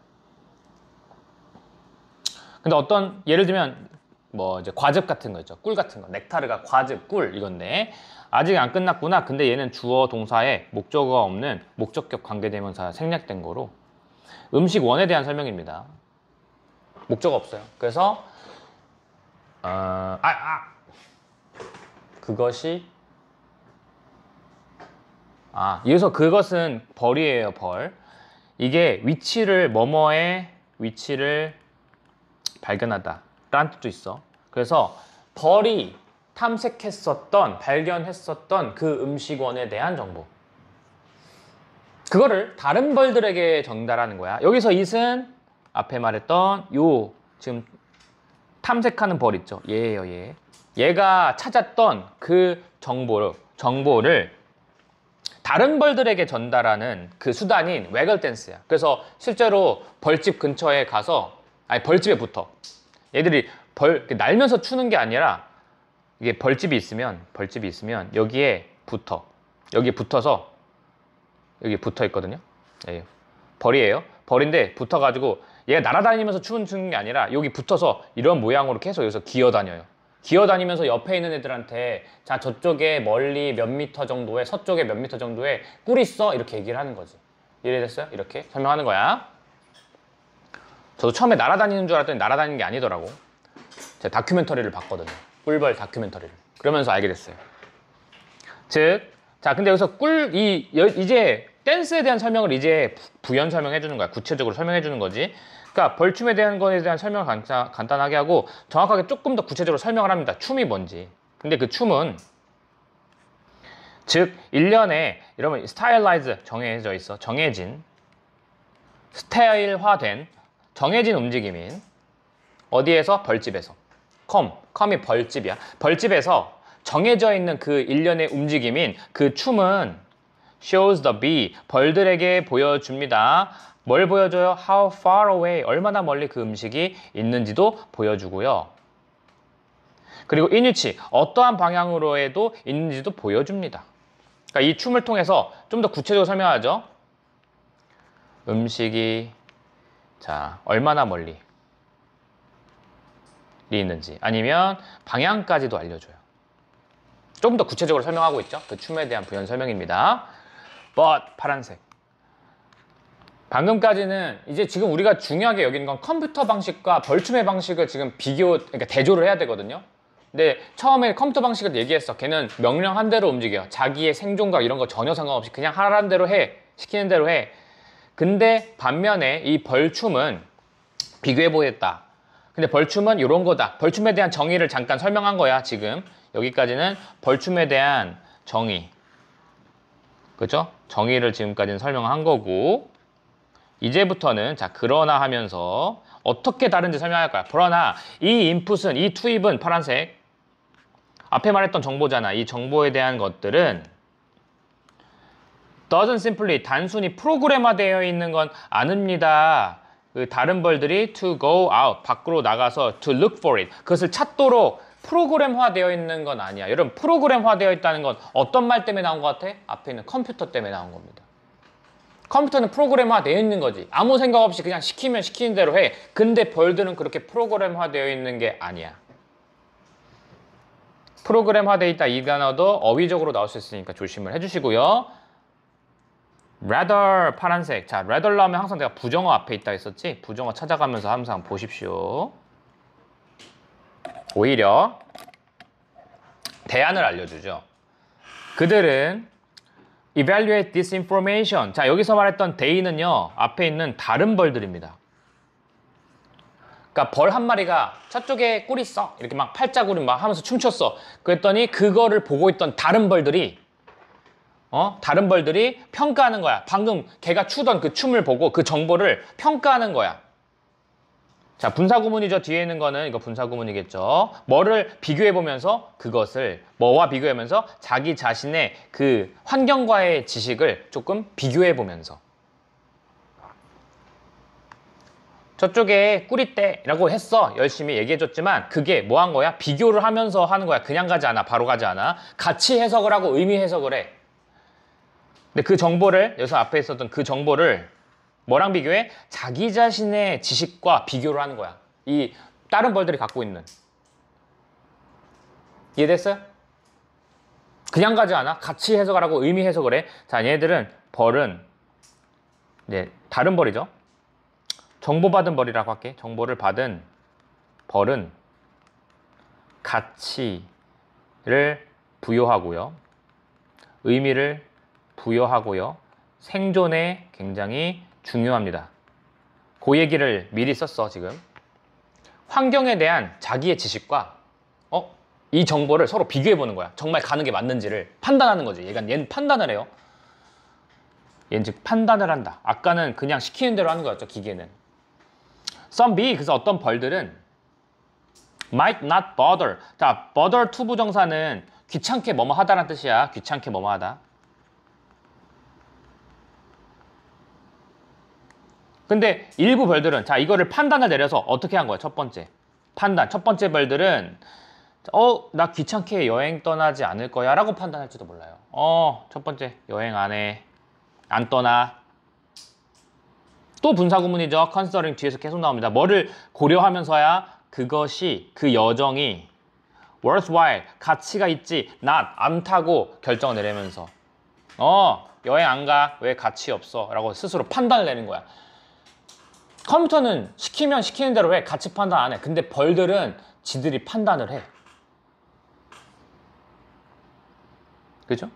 근데 어떤 예를 들면 뭐 이제 과즙 같은 거 있죠. 꿀 같은 거. 넥타르가 과즙, 꿀 이건데 아직 안 끝났구나. 근데 얘는 주어 동사에 목적어가 없는 목적격 관계대명사 생략된 거로 음식 원에 대한 설명입니다. 목적어 없어요. 그래서 그것이 여기서 그것은 벌이에요. 벌. 이게 위치를 뭐뭐의 위치를 발견하다 라는 뜻도 있어. 그래서 벌이 탐색했었던 발견했었던 그 음식원에 대한 정보, 그거를 다른 벌들에게 전달하는 거야. 여기서 it은 앞에 말했던 요 지금 탐색하는 벌 있죠. 얘예요. 얘가 찾았던 그 정보를 다른 벌들에게 전달하는 그 수단인 웨글 댄스야. 그래서 실제로 벌집 근처에 가서 벌집에 붙어. 얘들이 날면서 추는 게 아니라 이게 벌집이 있으면 여기에 붙어. 여기에 붙어서 여기 붙어 있거든요. 벌이에요. 벌인데 붙어가지고 얘가 날아다니면서 추는 게 아니라 여기 붙어서 이런 모양으로 계속 여기서 기어다녀요. 기어다니면서 옆에 있는 애들한테 자 저쪽에 멀리 몇 미터 정도에 서쪽에 몇 미터 정도에 꿀 있어 이렇게 얘기를 하는 거지. 이해됐어요? 이렇게 설명하는 거야. 저도 처음에 날아다니는 줄 알았더니 날아다니는 게 아니더라고. 제가 다큐멘터리를 봤거든요. 꿀벌 다큐멘터리를. 그러면서 알게 됐어요. 즉, 자 근데 여기서 이제 댄스에 대한 설명을 이제 부연 설명해 주는 거야. 구체적으로 설명해 주는 거지. 그러니까 벌춤에 대한 거에 대한 설명을 간단하게 하고 정확하게 조금 더 구체적으로 설명을 합니다. 춤이 뭔지. 근데 그 춤은 즉 일련의 여러분 스타일라이즈 정해져 있어. 정해진 스타일화된 정해진 움직임인 어디에서? 벌집에서. 컴이 벌집이야. 벌집에서 정해져 있는 그 일련의 움직임인 그 춤은 shows the bee 벌들에게 보여줍니다. 뭘 보여줘요? How far away 얼마나 멀리 그 음식이 있는지도 보여주고요. 그리고 in which 어떠한 방향으로 해도 있는지도 보여줍니다. 그러니까 이 춤을 통해서 좀 더 구체적으로 설명하죠. 음식이 자 얼마나 멀리 있는지 아니면 방향까지도 알려줘요. 좀 더 구체적으로 설명하고 있죠. 그 춤에 대한 부연 설명입니다. but 파란색. 방금까지는 이제 지금 우리가 중요하게 여기는 건 컴퓨터 방식과 벌춤의 방식을 지금 그러니까 대조를 해야 되거든요. 근데 처음에 컴퓨터 방식을 얘기했어. 걔는 명령 한 대로 움직여. 자기의 생존과 이런 거 전혀 상관없이 그냥 하라는 대로 해. 시키는 대로 해. 근데 반면에 이 벌춤은 비교해 보겠다. 근데 벌춤은 이런 거다. 벌춤에 대한 정의를 잠깐 설명한 거야, 지금. 여기까지는 벌춤에 대한 정의. 그죠? 정의를 지금까지는 설명한 거고, 이제부터는, 자, 그러나 하면서 어떻게 다른지 설명할 거야. 그러나 이 인풋은, 이 투입은 파란색. 앞에 말했던 정보잖아. 이 정보에 대한 것들은 doesn't simply 단순히 프로그램화되어 있는 건 아닙니다. 그 다른 벌들이 to go out 밖으로 나가서 to look for it 그것을 찾도록 프로그램화되어 있는 건 아니야. 여러분 프로그램화되어 있다는 건 어떤 말 때문에 나온 것 같아? 앞에 있는 컴퓨터 때문에 나온 겁니다. 컴퓨터는 프로그램화되어 있는 거지. 아무 생각 없이 그냥 시키면 시키는 대로 해. 근데 벌들은 그렇게 프로그램화되어 있는 게 아니야. 프로그램화되어 있다 이 단어도 어휘적으로 나올 수 있으니까 조심을 해주시고요. rather 파란색. 자, rather 나오면 항상 내가 부정어 앞에 있다 했었지? 부정어 찾아가면서 항상 보십시오. 오히려 대안을 알려주죠. 그들은 evaluate this information. 자, 여기서 말했던 they는요, 앞에 있는 다른 벌들입니다. 그러니까 벌 한 마리가 저쪽에 꿀 있어. 이렇게 막 팔자구리 막 하면서 춤췄어. 그랬더니 그거를 보고 있던 다른 벌들이 다른 벌들이 평가하는 거야. 방금 걔가 추던 그 춤을 보고 그 정보를 평가하는 거야. 자, 분사구문이죠. 뒤에 있는 거는 이거 분사구문이겠죠. 뭐를 비교해보면서 그것을 뭐와 비교하면서 자기 자신의 그 환경과의 지식을 조금 비교해보면서 저쪽에 꿀 있대 라고 했어. 열심히 얘기해줬지만 그게 뭐 한 거야? 비교를 하면서 하는 거야. 그냥 가지 않아. 바로 가지 않아. 같이 해석을 하고 의미 해석을 해. 근데 그 정보를 여기서 앞에 있었던 그 정보를 뭐랑 비교해? 자기 자신의 지식과 비교를 하는 거야. 이 다른 벌들이 갖고 있는. 이해됐어요? 그냥 가지 않아. 같이 해석을 하고 의미 해석을 해. 자, 얘들은 벌은 이제 다른 벌이죠. 정보받은 벌이라고 할게. 정보를 받은 벌은 가치를 부여하고요. 의미를 부여하고요. 생존에 굉장히 중요합니다. 그 얘기를 미리 썼어, 지금. 환경에 대한 자기의 지식과 이 정보를 서로 비교해보는 거야. 정말 가는 게 맞는지를 판단하는 거지. 얘는 판단을 해요. 얘는 즉 판단을 한다. 아까는 그냥 시키는 대로 하는 거였죠, 기계는. Some B, 그래서 어떤 벌들은 might not bother. 자, bother 투부정사는 귀찮게 뭐뭐 하다라는 뜻이야. 귀찮게 뭐뭐 하다. 근데 일부 벌들은 자 이거를 판단을 내려서 어떻게 한 거야? 첫 번째 판단. 첫 번째 벌들은 나 귀찮게 여행 떠나지 않을 거야 라고 판단할지도 몰라요. 첫 번째 여행 안 떠나. 또 분사구문이죠. considering 뒤에서 계속 나옵니다. 뭐를 고려하면서야 그것이 그 여정이 worthwhile 가치가 있지 not 않다고 결정을 내리면서 여행 안 가 왜 가치 없어 라고 스스로 판단을 내는 거야. 컴퓨터는 시키면 시키는 대로 해. 가치 판단 안 해. 근데 벌들은 지들이 판단을 해. 그죠?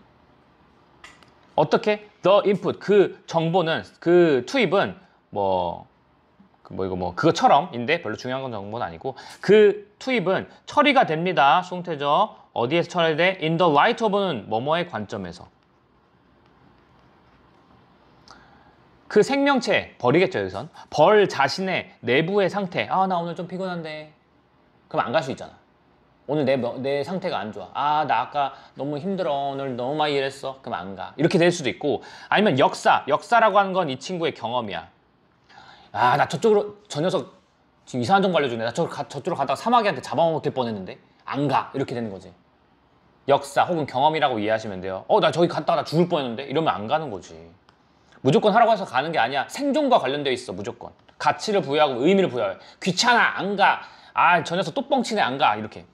어떻게? The input, 그 정보는, 그 투입은 그거처럼인데 별로 중요한 건 정보는 아니고 그 투입은 처리가 됩니다. 수동태죠. 어디에서 처리돼? In the light of는 뭐뭐의 관점에서. 그 생명체, 벌이겠죠, 여기선. 벌 자신의 내부의 상태. 나 오늘 좀 피곤한데. 그럼 안 갈 수 있잖아. 오늘 내 상태가 안 좋아. 나 아까 너무 힘들어. 오늘 너무 많이 일했어. 그럼 안 가. 이렇게 될 수도 있고. 아니면 역사라고 하는 건 이 친구의 경험이야. 나 저 녀석 지금 이상한 정보 알려주네. 나 저쪽으로 가다가 사마귀한테 잡아먹을 뻔했는데. 안 가. 이렇게 되는 거지. 역사 혹은 경험이라고 이해하시면 돼요. 나 저기 갔다가 나 죽을 뻔했는데. 이러면 안 가는 거지. 무조건 하라고 해서 가는 게 아니야. 생존과 관련되어 있어, 무조건. 가치를 부여하고 의미를 부여해. 귀찮아, 안 가. 저 녀석 또 뻥치네, 안 가. 이렇게.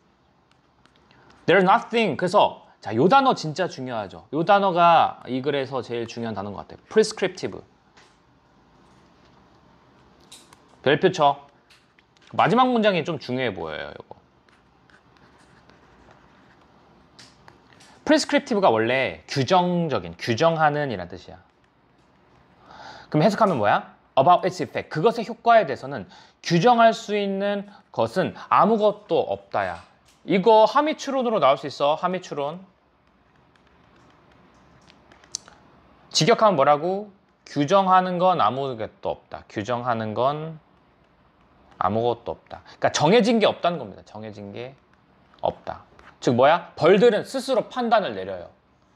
There's nothing. 그래서, 자, 요 단어 진짜 중요하죠. 요 단어가 이 글에서 제일 중요한 단어인 것 같아요. prescriptive. 별표 쳐. 마지막 문장이 좀 중요해 보여요, 요거. prescriptive가 원래 규정적인, 규정하는 이란 뜻이야. 그럼 해석하면 뭐야? About its effect. 그것의 효과에 대해서는 규정할 수 있는 것은 아무것도 없다야. 이거 함의추론으로 나올 수 있어. 함의추론. 직역하면 뭐라고? 규정하는 건 아무것도 없다. 규정하는 건 아무것도 없다. 그러니까 정해진 게 없다는 겁니다. 정해진 게 없다. 즉 뭐야? 벌들은 스스로 판단을 내려요.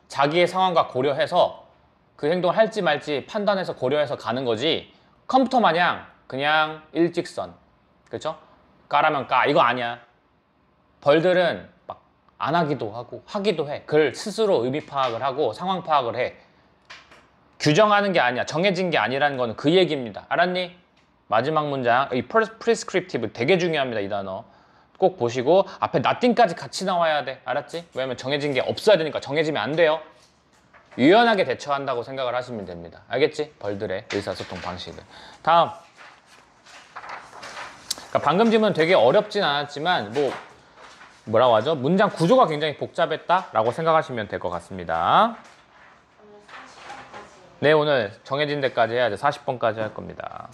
자기의 상황과 고려해서 그 행동을 할지 말지 판단해서 고려해서 가는 거지, 컴퓨터 마냥 그냥 일직선, 그렇죠? 까라면 까, 이거 아니야. 벌들은 막 안 하기도 하고 하기도 해. 그걸 스스로 의미 파악을 하고 상황 파악을 해. 규정하는 게 아니야. 정해진 게 아니라는 거는 그 얘기입니다. 알았니? 마지막 문장, 이 prescriptive 되게 중요합니다. 이 단어 꼭 보시고 앞에 nothing까지 같이 나와야 돼. 알았지? 왜냐면 정해진 게 없어야 되니까. 정해지면 안 돼요. 유연하게 대처한다고 생각을 하시면 됩니다. 알겠지? 벌들의 의사소통 방식을. 다음. 그러니까 방금 질문 되게 어렵진 않았지만 뭐라고 하죠? 문장 구조가 굉장히 복잡했다라고 생각하시면 될 것 같습니다. 오늘 40번까지. 네, 오늘 정해진 데까지 해야죠. 40번까지 할 겁니다.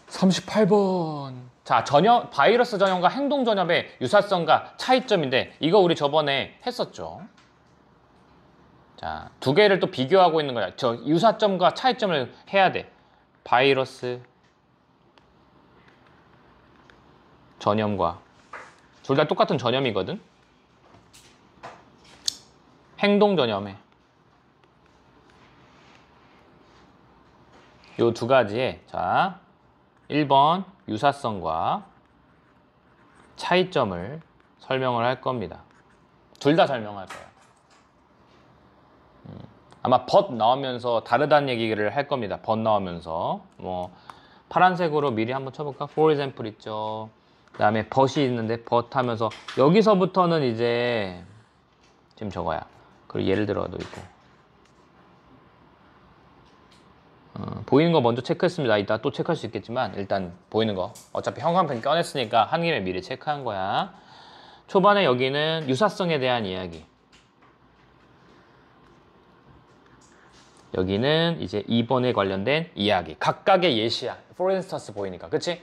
38번. 자, 바이러스 전염과 행동 전염의 유사성과 차이점인데 이거 우리 저번에 했었죠. 자, 두 개를 또 비교하고 있는 거야. 저 유사점과 차이점을 해야 돼. 바이러스 전염과 둘 다 똑같은 전염이거든. 행동 전염에 요 두 가지에 자 1번 유사성과 차이점을 설명을 할 겁니다. 둘 다 설명할 거예요. 아마 but 나오면서 다르다는 얘기를 할 겁니다. but 나오면서 파란색으로 미리 한번 쳐볼까? For example 있죠. 그 다음에 but이 있는데 but 하면서 여기서부터는 이제 지금 저거야. 그리고 예를 들어도 있고 보이는 거 먼저 체크했습니다. 이따 또 체크할 수 있겠지만 일단 보이는 거 어차피 형광펜 꺼냈으니까 한 김에 미리 체크한 거야. 초반에 여기는 유사성에 대한 이야기, 여기는 이제 2번에 관련된 이야기. 각각의 예시야. For instance 보이니까. 그치?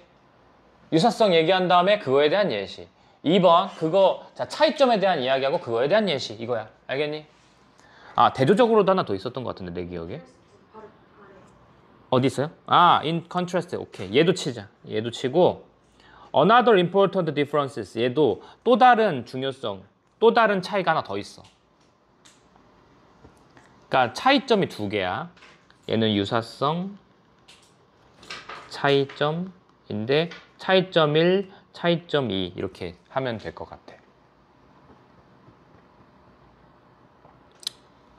유사성 얘기한 다음에 그거에 대한 예시. 2번 그거 자 차이점에 대한 이야기하고 그거에 대한 예시. 이거야. 알겠니? 아, 대조적으로도 하나 더 있었던 것 같은데 내 기억에. 바로 아래. 어디 있어요? 아, in contrast. 오케이. 얘도 치자. 얘도 치고 another important differences. 얘도 또 다른 중요성, 또 다른 차이가 하나 더 있어. 그러니까 차이점이 두 개야. 얘는 유사성, 차이점인데 차이점 1, 차이점 2 이렇게 하면 될 것 같아.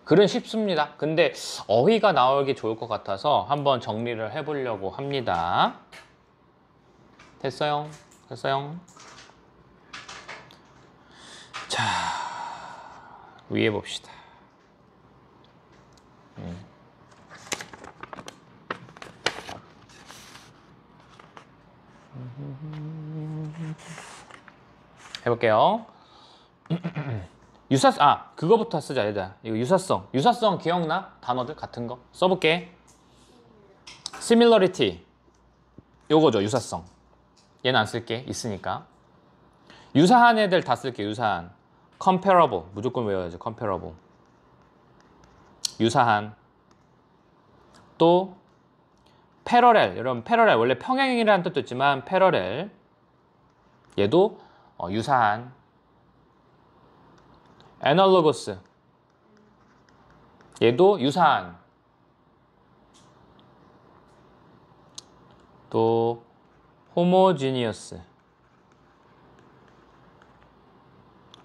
글은 쉽습니다. 근데 어휘가 나오기 좋을 것 같아서 한번 정리를 해보려고 합니다. 됐어요? 됐어요? 자, 위에 봅시다. 해볼게요. 그거부터 쓰자. 얘들아. 이거 유사성. 유사성 기억나? 단어들 같은 거 써볼게. similarity. 요거죠. 유사성. 얘는 안 쓸게. 있으니까. 유사한 애들 다 쓸게. 유사한. comparable. 무조건 외워야죠. comparable. 유사한. 또 parallel. 여러분 parallel 원래 평행이라는 뜻도 있지만 parallel. 얘도 유사한. analogous. 얘도 유사한. 또 homogeneous.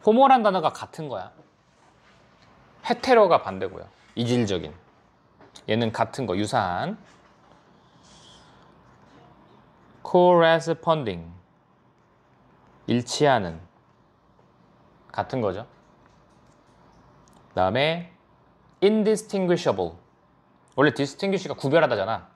호모란 단어가 같은 거야. 헤테로가 반대고요. 이질적인. 얘는 같은 거, 유사한. corresponding. 일치하는. 같은 거죠. 그 다음에 indistinguishable. 원래 distinguish가 구별하다잖아.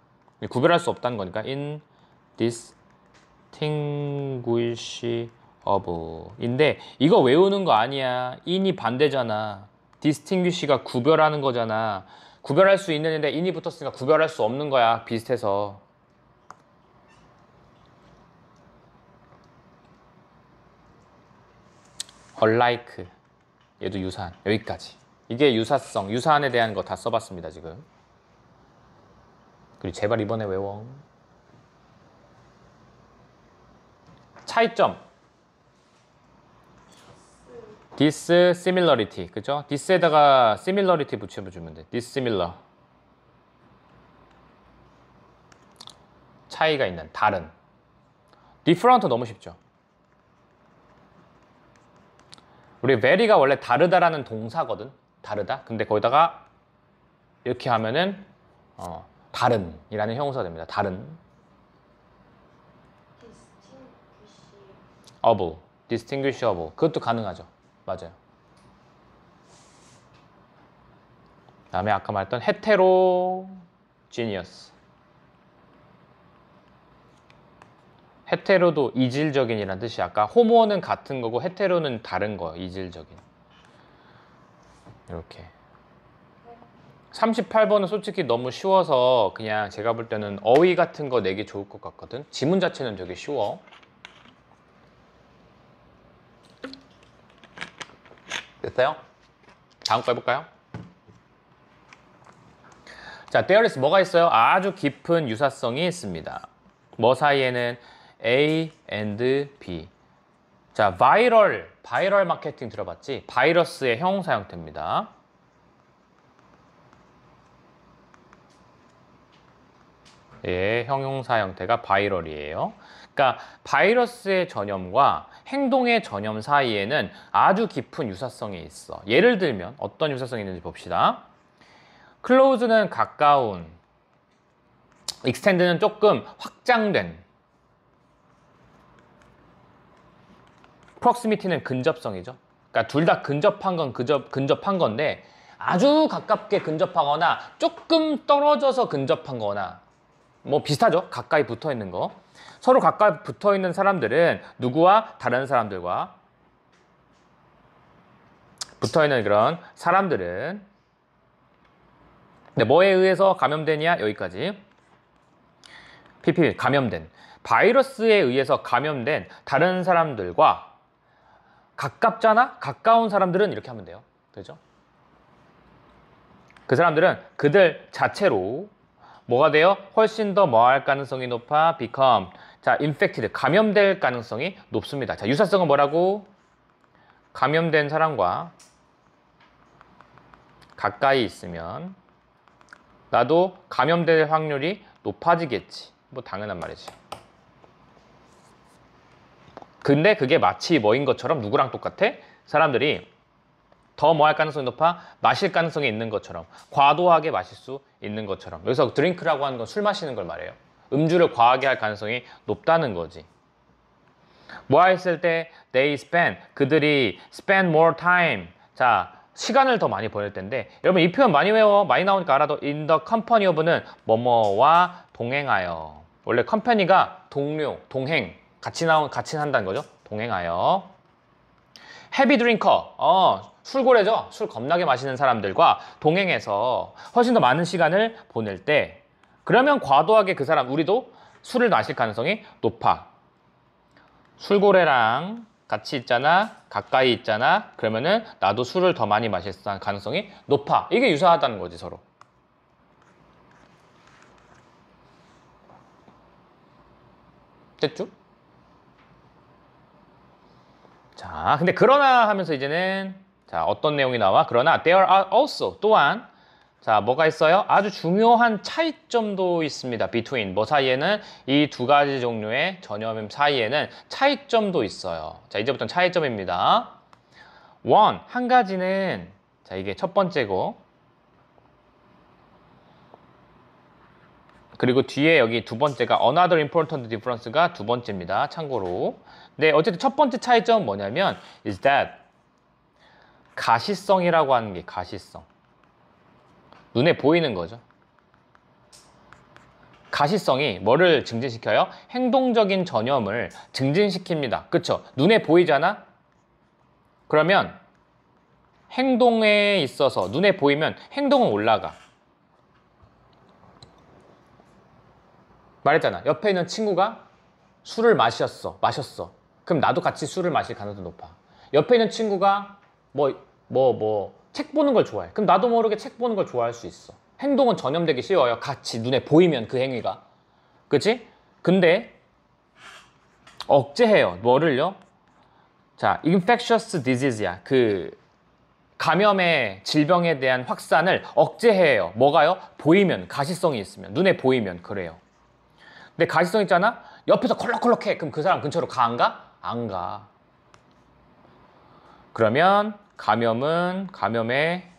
구별할 수 없다는 거니까 indistinguishable. of인데 이거 외우는 거 아니야. in이 반대잖아. distinguish가 구별하는 거잖아. 구별할 수 있는데 in이 붙었으니까 구별할 수 없는 거야. 비슷해서. alike. 얘도 유사한. 여기까지. 이게 유사성, 유사한에 대한 거 다 써봤습니다, 지금. 그리고 제발 이번에 외워. 차이점. dissimilarity. 그죠? this에다가 similarity 붙여주면 돼. dissimilar. 차이가 있는, 다른. different 너무 쉽죠? 우리 very가 원래 다르다라는 동사거든. 다르다. 근데 거기다가 이렇게 하면은 다른이라는 형용사가 됩니다. 다른. distinguishable. distinguishable. 그것도 가능하죠. 맞아요. 다음에 아까 말했던 heterogeneous. 헤테로도 이질적인이라는 뜻이 아까 호모는 같은 거고 헤테로는 다른 거, 이질적인. 이렇게. 38번은 솔직히 너무 쉬워서 그냥 제가 볼 때는 어휘 같은 거 내기 좋을 것 같거든. 지문 자체는 되게 쉬워. 됐어요? 다음 거 해볼까요? 자, there is 뭐가 있어요? 아주 깊은 유사성이 있습니다. 뭐 사이에는 A and B. 자, 바이럴 마케팅 들어봤지? 바이러스의 형용사 형태입니다. 예, 형용사 형태가 바이럴이에요. 그러니까 바이러스의 전염과 행동의 전염 사이에는 아주 깊은 유사성이 있어. 예를 들면 어떤 유사성이 있는지 봅시다. close는 가까운, extend는 조금 확장된, proximity는 근접성이죠. 그러니까 둘 다 근접한 건 근접한 건데 아주 가깝게 근접하거나 조금 떨어져서 근접한 거나 뭐 비슷하죠. 가까이 붙어 있는 거. 서로 가까이 붙어 있는 사람들은 누구와 다른 사람들과 붙어 있는 그런 사람들은 근데 뭐에 의해서 감염되냐? 여기까지. PPV 감염된 바이러스에 의해서 감염된 다른 사람들과 가깝잖아? 가까운 사람들은 이렇게 하면 돼요. 되죠? 그 사람들은 그들 자체로 뭐가 돼요? 훨씬 더 뭐 할 가능성이 높아? become. 자, infected. 감염될 가능성이 높습니다. 자, 유사성은 뭐라고? 감염된 사람과 가까이 있으면 나도 감염될 확률이 높아지겠지. 뭐 당연한 말이지. 근데 그게 마치 뭐인 것처럼 누구랑 똑같아? 사람들이 더 뭐 할 가능성이 높아? 마실 가능성이 있는 것처럼 과도하게 마실 수 있는 것처럼 여기서 드링크라고 하는 건 술 마시는 걸 말해요. 음주를 과하게 할 가능성이 높다는 거지. 뭐 했을 때 they spend 그들이 spend more time 자 시간을 더 많이 보낼 텐데 여러분 이 표현 많이 외워 많이 나오니까 알아도 in the company of는 뭐뭐와 동행하여 원래 컴퍼니가 동료 동행 같이 한다는 거죠. 동행하여. 헤비 드링커. 술고래죠. 술 겁나게 마시는 사람들과 동행해서 훨씬 더 많은 시간을 보낼 때 그러면 과도하게 그 사람 우리도 술을 마실 가능성이 높아. 술고래랑 같이 있잖아. 가까이 있잖아. 그러면은 나도 술을 더 많이 마실 가능성이 높아. 이게 유사하다는 거지 서로. 됐죠? 자, 근데 그러나 하면서 이제는 자, 어떤 내용이 나와? 그러나 there are also 또한 자, 뭐가 있어요? 아주 중요한 차이점도 있습니다. between 뭐 사이에는 이 두 가지 종류의 전염 사이에는 차이점도 있어요. 자, 이제부터는 차이점입니다. one 한 가지는 자, 이게 첫 번째고 그리고 뒤에 여기 두 번째가 another important difference가 두 번째입니다. 참고로. 근데 어쨌든 첫 번째 차이점은 뭐냐면 is that 가시성이라고 하는 게 가시성. 눈에 보이는 거죠. 가시성이 뭐를 증진시켜요? 행동적인 전염을 증진시킵니다. 그쵸? 눈에 보이잖아? 그러면 행동에 있어서 눈에 보이면 행동은 올라가. 말했잖아. 옆에 있는 친구가 술을 마셨어. 그럼 나도 같이 술을 마실 가능성이 높아. 옆에 있는 친구가 책 보는 걸 좋아해. 그럼 나도 모르게 책 보는 걸 좋아할 수 있어. 행동은 전염되기 쉬워요. 같이 눈에 보이면 그 행위가. 그치? 근데 억제해요. 뭐를요? 자, infectious disease야. 그 감염의 질병에 대한 확산을 억제해요. 뭐가요? 보이면, 가시성이 있으면, 눈에 보이면 그래요. 근데 가시성 있잖아? 옆에서 콜록콜록해. 그럼 그 사람 근처로 가, 안 가? 안 가. 그러면 감염에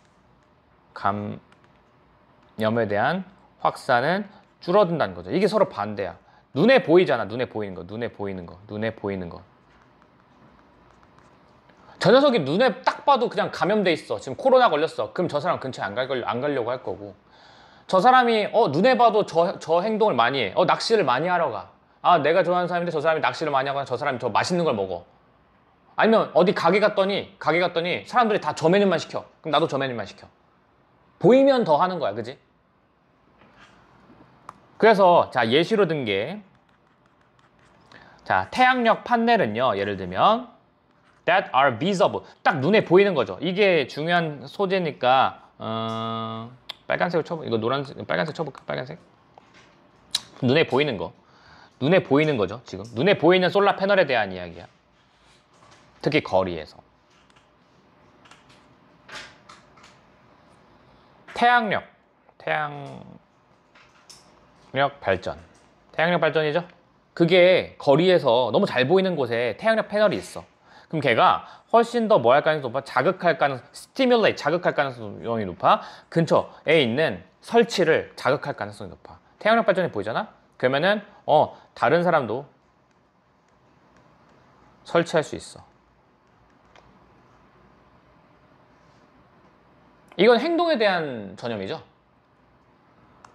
대한 확산은 줄어든다는 거죠. 이게 서로 반대야. 눈에 보이잖아. 눈에 보이는 거. 저 녀석이 눈에 딱 봐도 그냥 감염돼 있어. 지금 코로나 걸렸어. 그럼 저 사람 근처에 안 가려고 할 거고. 저 사람이 눈에 봐도 저 행동을 많이 해. 낚시를 많이 하러 가. 아, 내가 좋아하는 사람인데 저 사람이 낚시를 많이 하거나 저 사람이 저 맛있는 걸 먹어. 아니면 어디 가게 갔더니 사람들이 다 저 메뉴만 시켜. 그럼 나도 저 메뉴만 시켜. 보이면 더 하는 거야. 그지? 그래서 자, 예시로 든 게 자, 태양력 판넬은요. 예를 들면 that are visible. 딱 눈에 보이는 거죠. 이게 중요한 소재니까 빨간색을 쳐볼까? 이거 노란색, 빨간색 쳐볼까? 빨간색. 눈에 보이는 거. 눈에 보이는 거죠. 지금 눈에 보이는 솔라 패널에 대한 이야기야. 특히 거리에서. 태양력 발전. 태양력 발전이죠. 그게 거리에서 너무 잘 보이는 곳에 태양력 패널이 있어. 그럼 걔가 훨씬 더 뭐 할 가능성이 높아? 자극할 가능성이 높아. 근처에 있는 설치를 자극할 가능성이 높아. 태양력 발전이 보이잖아? 그러면은 다른 사람도 설치할 수 있어. 이건 행동에 대한 전염이죠.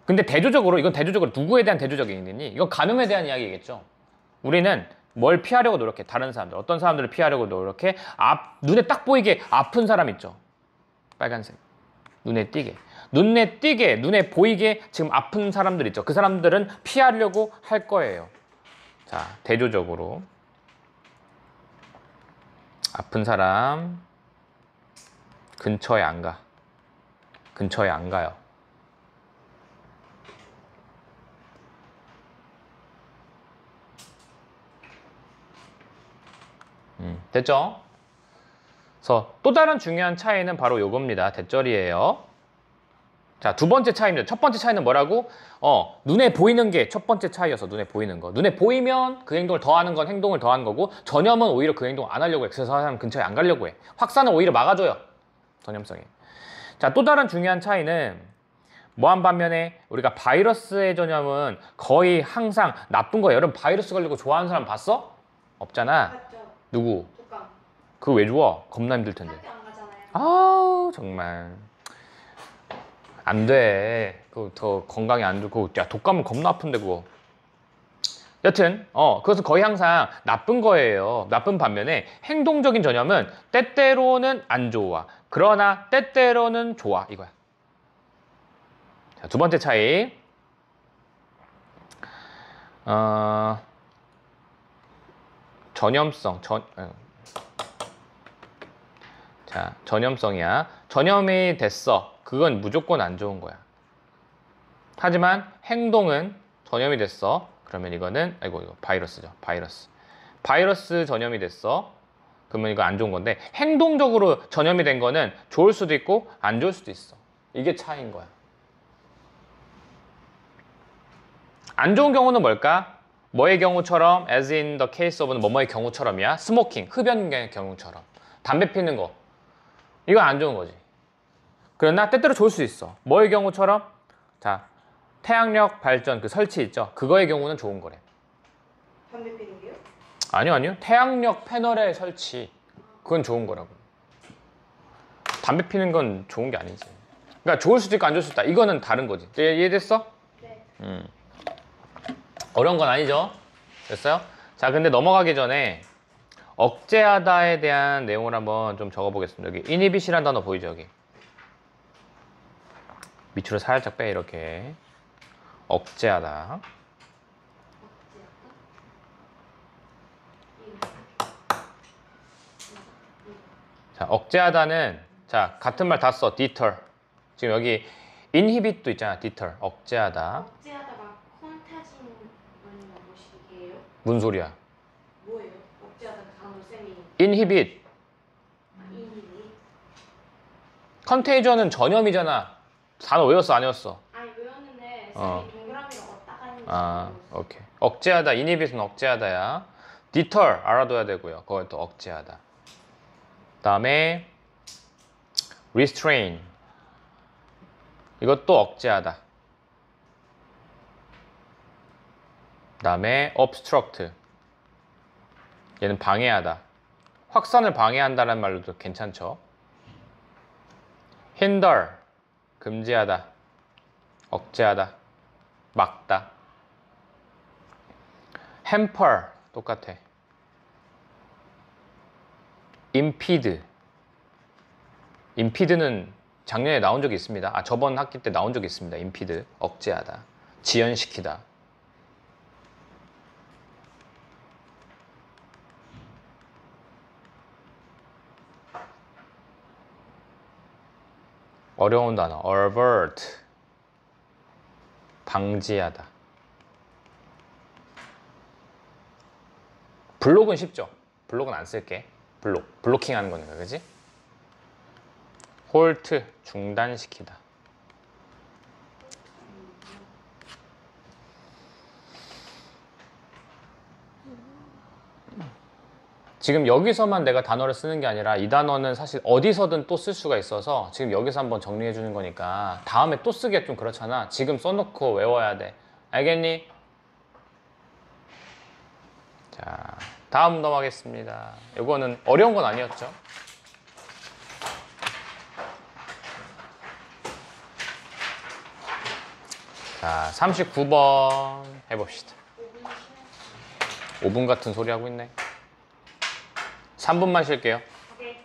근데 이건 대조적으로 누구에 대한 대조적인 얘기니? 이건 감염에 대한 이야기겠죠. 우리는 뭘 피하려고 노력해? 다른 사람들. 어떤 사람들을 피하려고 노력해? 눈에 딱 보이게 아픈 사람 있죠. 빨간색. 눈에 띄게, 눈에 보이게 지금 아픈 사람들 있죠. 그 사람들은 피하려고 할 거예요. 자, 대조적으로 아픈 사람 근처에 안 가요. 됐죠? 그래서 또 다른 중요한 차이는 바로 요겁니다. 대절이에요. 자, 두 번째 차이입니다. 첫 번째 차이는 뭐라고? 눈에 보이는 게 첫 번째 차이여서 눈에 보이는 거. 눈에 보이면 그 행동을 더하는 건 행동을 더하는 거고, 전염은 오히려 그 행동을 안 하려고 해. 그래서 사람 근처에 안 가려고 해. 확산은 오히려 막아줘요. 전염성이. 자, 또 다른 중요한 차이는 뭐한 반면에 우리가 바이러스의 전염은 거의 항상 나쁜 거예요. 여러분 바이러스 걸리고 좋아하는 사람 봤어? 없잖아. 맞죠? 누구? 독감. 그거 왜 좋아? 겁나 힘들 텐데. 학교 안 가잖아요. 아우 정말 안 돼. 그거 더 건강에 안 좋고. 야, 독감은 겁나 아픈데 그거. 여튼 그것은 거의 항상 나쁜 거예요. 나쁜 반면에 행동적인 전염은 때때로는 안 좋아. 그러나 때때로는 좋아. 이거야. 자, 두 번째 차이. 전염성. 자, 전염성이야. 전염이 됐어. 그건 무조건 안 좋은 거야. 하지만 행동은 전염이 됐어. 그러면 이거는 이거 바이러스죠. 바이러스 전염이 됐어. 그러면 이거 안 좋은 건데, 행동적으로 전염이 된 거는 좋을 수도 있고 안 좋을 수도 있어. 이게 차이인 거야. 안 좋은 경우는 뭘까? 뭐의 경우처럼? As in the case of는 뭐뭐의 경우처럼이야. 스모킹, 흡연의 경우처럼. 담배 피는 거. 이건 안 좋은 거지. 그러나 때때로 좋을 수 있어. 뭐의 경우처럼? 자, 태양력 발전 그 설치 있죠. 그거의 경우는 좋은 거래. 담배 피는 게요? 아니요. 태양력 패널의 설치. 그건 좋은 거라고. 담배 피는 건 좋은 게 아니지. 그러니까 좋을 수도 있고 안 좋을 수도 있다. 이거는 다른 거지. 이해됐어? 네. 어려운 건 아니죠? 됐어요? 자, 근데 넘어가기 전에 억제하다에 대한 내용을 한번 좀 적어보겠습니다. 여기 inhibit이라는 단어 보이죠? 여기 밑으로 살짝 빼. 이렇게 억제하다. 자, 억제하다는 자 같은 말 다 써. deter. 지금 여기 inhibit도 있잖아. deter. 억제하다. 억제하다가 컨타진은 뭐시기예요? 무슨 소리야? 뭐예요? 억제하다 단어 쌤이 inhibit. 인이 컨테이전은 전염이잖아. 단어 외웠어 안 외웠어? 아니 외웠는데 쌤이 어. 동그라미를 어디다가 했는지 아, 모르겠어요. 오케이. 억제하다. inhibit은 억제하다야. deter 알아둬야 되고요. 그걸 또 억제하다. 그다음에 restrain. 이것도 억제하다. 그다음에 obstruct. 얘는 방해하다. 확산을 방해한다는 말로도 괜찮죠. hinder. 금지하다. 억제하다. 막다. hamper. 똑같아. impede. impede는 작년에 나온 적이 있습니다. 아, 저번 학기 때 나온 적이 있습니다. impede. 억제하다. 지연시키다. 어려운 단어. avert. 방지하다. 블록은 쉽죠? 블록은 안 쓸게. 블로킹 하는 거니까, 그지? 홀트. 중단시키다. 지금 여기서만 내가 단어를 쓰는 게 아니라 이 단어는 사실 어디서든 또 쓸 수가 있어서 지금 여기서 한번 정리해 주는 거니까 다음에 또 쓰기가 좀 그렇잖아. 지금 써놓고 외워야 돼. 알겠니? 자, 다음 넘어가겠습니다. 이거는 어려운 건 아니었죠? 자, 39번 해봅시다. 5분 같은 소리 하고 있네. 3분만 쉴게요. 오케이.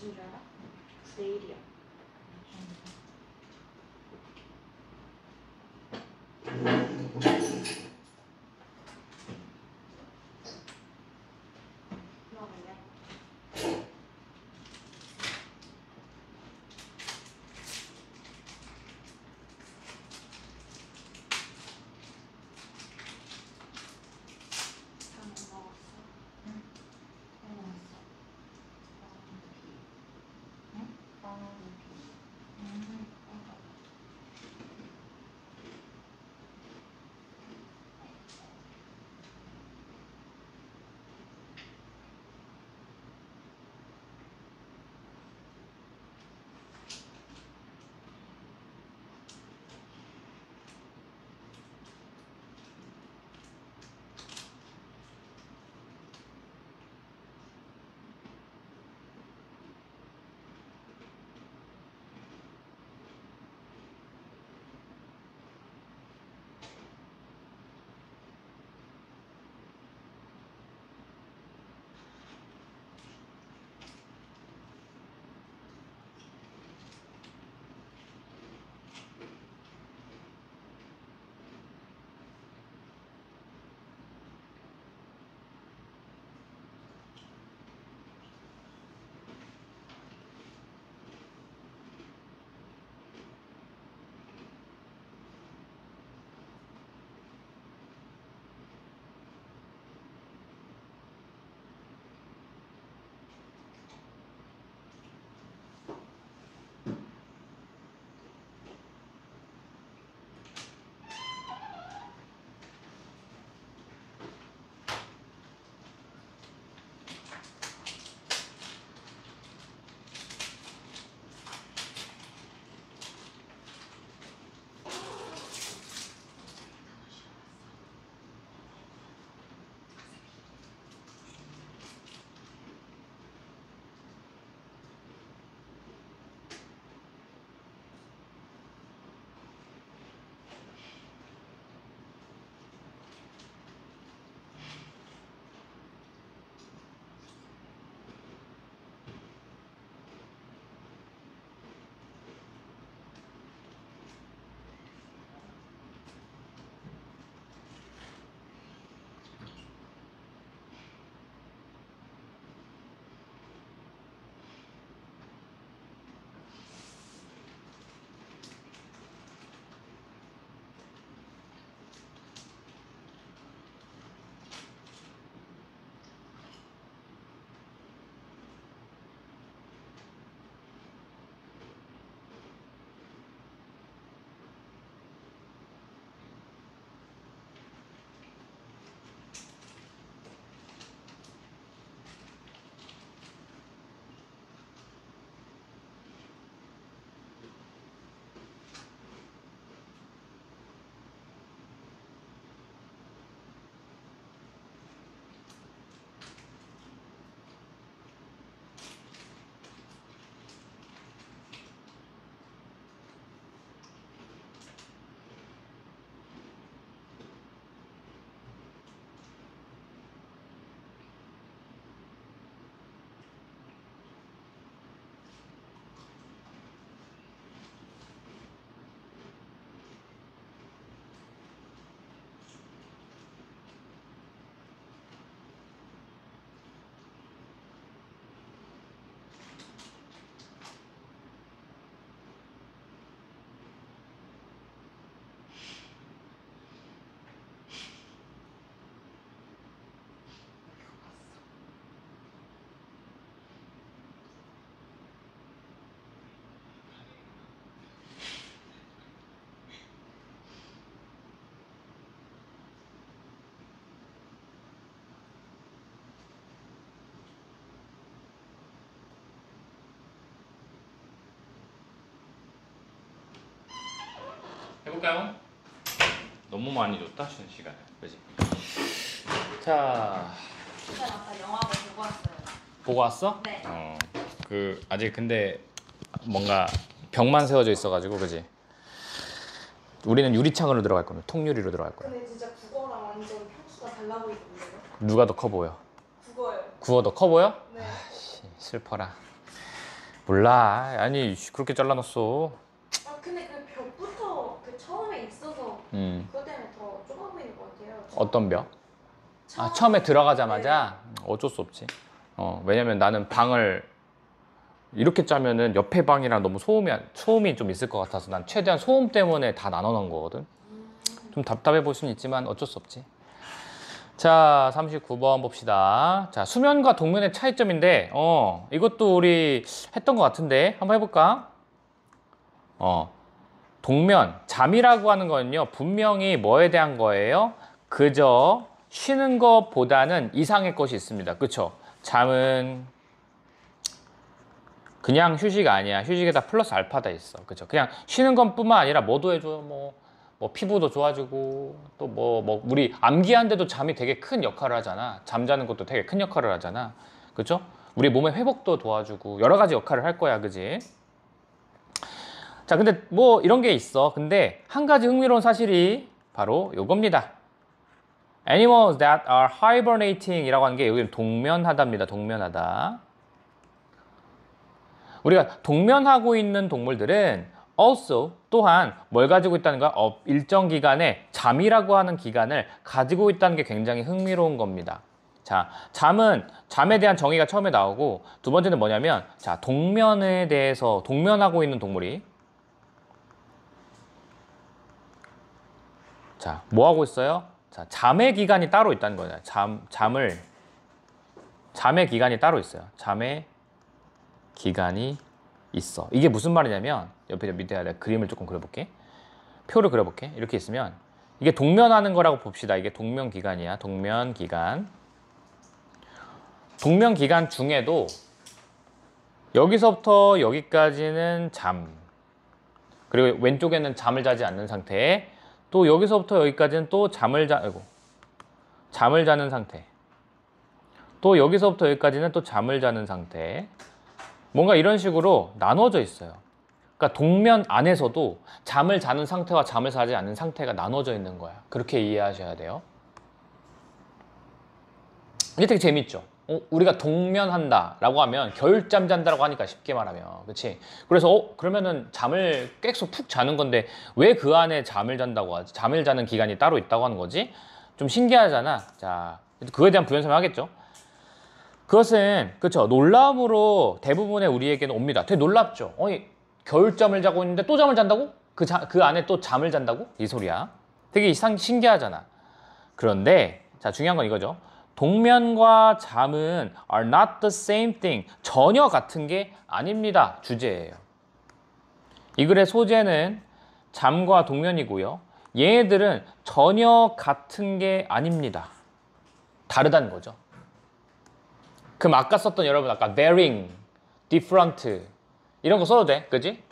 몇인 줄 알아? 9대 1이야. 해볼까요? 너무 많이 줬다 쉬는 시간을, 그지? 자, 일단 아까 영화를 보고 왔어요. 보고 왔어? 네. 그 아직 근데 뭔가 벽만 세워져 있어가지고, 그지? 우리는 유리창으로 들어갈 거면 통유리로 들어갈 거야. 근데 진짜 국어랑 완전 평수가 달라 보이던데요? 누가 더 커 보여? 국어요. 국어 더 커 보여? 네. 아씨, 슬퍼라. 몰라. 아니 그렇게 잘라놨어. 아 근데 그 벽부터 그 처음에 있어서 그것 때문에 더 좁아 보이는 것 같아요. 어떤 벽? 아 처음에 들어가자마자 어쩔 수 없지. 왜냐면 나는 방을 이렇게 짜면은 옆에 방이랑 너무 소음이 좀 있을 것 같아서 난 최대한 소음 때문에 다 나눠 놓은 거거든. 좀 답답해 보일 수는 있지만 어쩔 수 없지. 자, 39번 봅시다. 자, 수면과 동면의 차이점인데, 이것도 우리 했던 것 같은데, 한번 해볼까? 동면, 잠이라고 하는 거는요, 분명히 뭐에 대한 거예요? 그저 쉬는 것보다는 이상의 것이 있습니다. 그쵸? 잠은 그냥 휴식 아니야. 휴식에다 플러스 알파다 있어. 그쵸? 그냥 쉬는 것뿐만 아니라 뭐도 해줘요. 뭐 피부도 좋아지고 또 우리 암기하는데도 잠이 되게 큰 역할을 하잖아. 잠자는 것도 되게 큰 역할을 하잖아. 그쵸? 우리 몸의 회복도 도와주고 여러 가지 역할을 할 거야. 그지? 자, 근데 뭐 이런 게 있어. 근데 한 가지 흥미로운 사실이 바로 요겁니다. Animals that are hibernating 이라고 하는 게 여기는 동면하다입니다. 동면하다. 우리가 동면하고 있는 동물들은 also 또한 뭘 가지고 있다는 거야? 일정 기간에 잠이라고 하는 기간을 가지고 있다는 게 굉장히 흥미로운 겁니다. 자, 잠에 대한 정의가 처음에 나오고 두 번째는 뭐냐면 자, 동면에 대해서 동면하고 있는 동물이 자, 뭐 하고 있어요? 자, 잠의 기간이 따로 있다는 거예요. 잠의 기간이 따로 있어요. 잠의 기간이 있어. 이게 무슨 말이냐면 옆에 밑에 내가 그림을 조금 그려볼게. 표를 그려볼게. 이렇게 있으면 이게 동면하는 거라고 봅시다. 이게 동면 기간이야. 동면 기간. 동면 기간 중에도 여기서부터 여기까지는 잠. 그리고 왼쪽에는 잠을 자지 않는 상태. 또 여기서부터 여기까지는 또 잠을 자는 상태. 또 여기서부터 여기까지는 또 잠을 자는 상태. 뭔가 이런 식으로 나눠져 있어요. 그러니까 동면 안에서도 잠을 자는 상태와 잠을 자지 않는 상태가 나눠져 있는 거야. 그렇게 이해하셔야 돼요. 이게 되게 재밌죠? 우리가 동면한다 라고 하면 겨울잠 잔다라고 하니까 쉽게 말하면 그렇지? 그래서 그러면은 잠을 계속 푹 자는 건데 왜 그 안에 잠을 잔다고 하지? 잠을 자는 기간이 따로 있다고 하는 거지? 좀 신기하잖아. 자, 그거에 대한 부연 설명하겠죠? 그것은 그렇죠. 놀라움으로 대부분의 우리에게는 옵니다. 되게 놀랍죠. 겨울잠을 자고 있는데 또 잠을 잔다고? 그 안에 또 잠을 잔다고? 이 소리야. 되게 신기하잖아. 그런데 자, 중요한 건 이거죠. 동면과 잠은 are not the same thing. 전혀 같은 게 아닙니다. 주제예요. 이 글의 소재는 잠과 동면이고요. 얘네들은 전혀 같은 게 아닙니다. 다르다는 거죠. 그럼 아까 썼던 여러분 아까 varying, different 이런 거 써도 돼, 그지?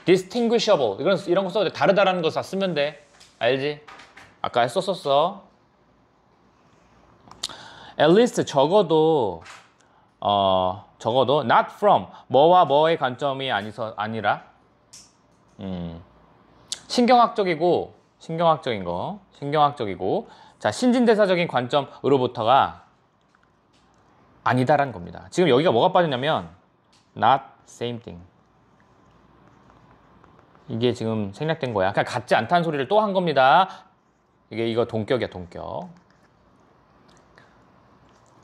distinguishable 이런 거 써도 돼. 다르다라는 거 다 쓰면 돼, 알지? 아까 썼었어. at least 적어도 not from 뭐와 뭐의 관점이 아니라 신경학적이고 자 신진대사적인 관점으로부터가 아니다라는 겁니다. 지금 여기가 뭐가 빠졌냐면 not same thing. 이게 지금 생략된 거야. 그냥 같지 않다는 소리를 또 한 겁니다. 이거 동격이야, 동격.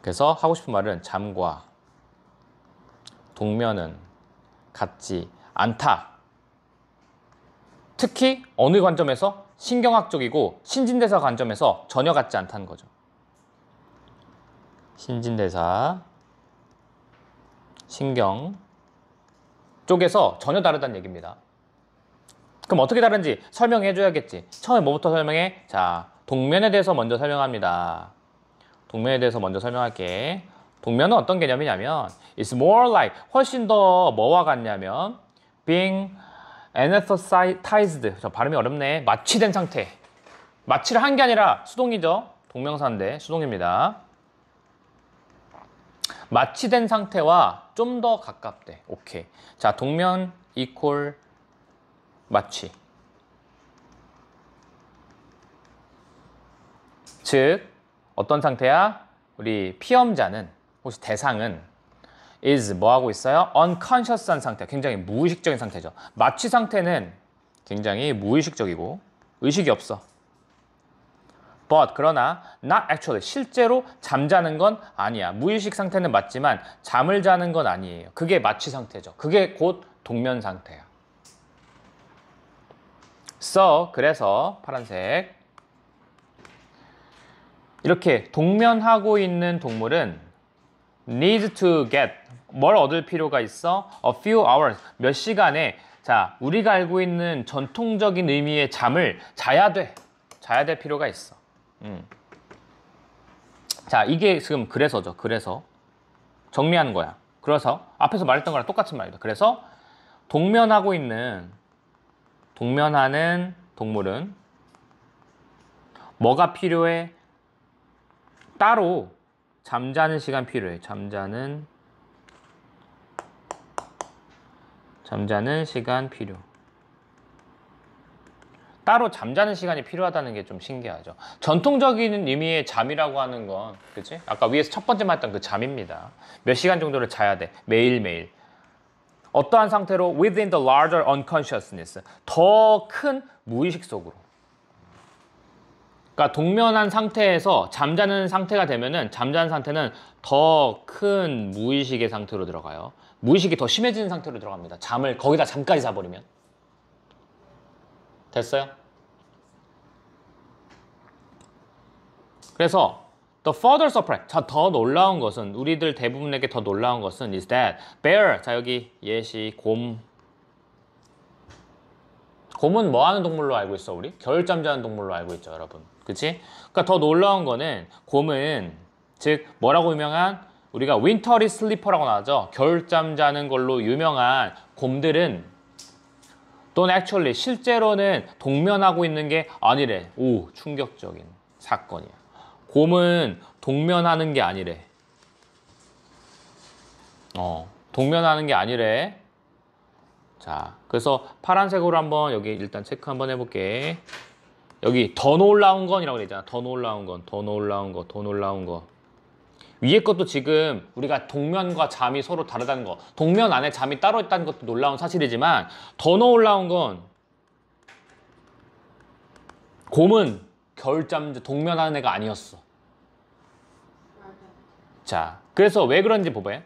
그래서 하고 싶은 말은 잠과 동면은 같지 않다. 특히 어느 관점에서? 신경학적이고 신진대사 관점에서 전혀 같지 않다는 거죠. 신진대사, 신경 쪽에서 전혀 다르다는 얘기입니다. 그럼 어떻게 다른지 설명해 줘야겠지. 처음에 뭐부터 설명해? 자, 동면에 대해서 먼저 설명합니다. 동면에 대해서 먼저 설명할게. 동면은 어떤 개념이냐면 It's more like 훨씬 더 뭐와 같냐면 being anesthetized. 저 발음이 어렵네. 마취된 상태. 마취를 한 게 아니라 수동이죠. 동명사인데 수동입니다. 마취된 상태와 좀 더 가깝대. 오케이. 자, 동면 equal 마취. 즉 어떤 상태야? 우리 피험자는 혹시 대상은 is 뭐 하고 있어요? unconscious한 상태, 굉장히 무의식적인 상태죠. 마취 상태는 굉장히 무의식적이고 의식이 없어. But 그러나 not actually 실제로 잠자는 건 아니야. 무의식 상태는 맞지만 잠을 자는 건 아니에요. 그게 마취 상태죠. 그게 곧 동면 상태야. So 그래서 파란색 이렇게 동면하고 있는 동물은 need to get 뭘 얻을 필요가 있어? A few hours 몇 시간에 자 우리가 알고 있는 전통적인 의미의 잠을 자야 될 필요가 있어. 자 이게 지금 그래서죠. 그래서 정리하는 거야. 그래서 앞에서 말했던 거랑 똑같은 말이다. 그래서 동면하는 동물은 뭐가 필요해? 따로 잠자는 시간 필요해. 잠자는 시간 필요. 따로 잠자는 시간이 필요하다는 게 좀 신기하죠. 전통적인 의미의 잠이라고 하는 건, 그치? 아까 위에서 첫 번째 말했던 그 잠입니다. 몇 시간 정도를 자야 돼. 매일매일. 어떠한 상태로? Within the larger unconsciousness. 더 큰 무의식 속으로. 그러니까 동면한 상태에서 잠자는 상태가 되면은 잠자는 상태는 더 큰 무의식의 상태로 들어가요. 무의식이 더 심해지는 상태로 들어갑니다. 거기다 잠까지 자버리면. 됐어요? 그래서 the further surprise, 자, 더 놀라운 것은 우리들 대부분에게 더 놀라운 것은 is that bear, 자 여기 예시 곰은 뭐 하는 동물로 알고 있어 우리? 겨울잠 자는 동물로 알고 있죠 여러분. 그치? 그러니까 더 놀라운 거는 곰은 즉 뭐라고 유명한 우리가 윈터리 슬리퍼라고 나오죠. 겨울잠 자는 걸로 유명한 곰들은 don't actually 실제로는 동면하고 있는 게 아니래. 오 충격적인 사건이야. 곰은 동면하는 게 아니래. 동면하는 게 아니래. 자, 그래서 파란색으로 한번 여기 일단 체크 한번 해볼게. 여기 더 놀라운 건이라고 되잖아. 더 놀라운 거. 위에 것도 지금 우리가 동면과 잠이 서로 다르다는 거. 동면 안에 잠이 따로 있다는 것도 놀라운 사실이지만 더 놀라운 건 곰은 겨울잠 동면하는 애가 아니었어. 자, 그래서 왜 그런지 봐봐요.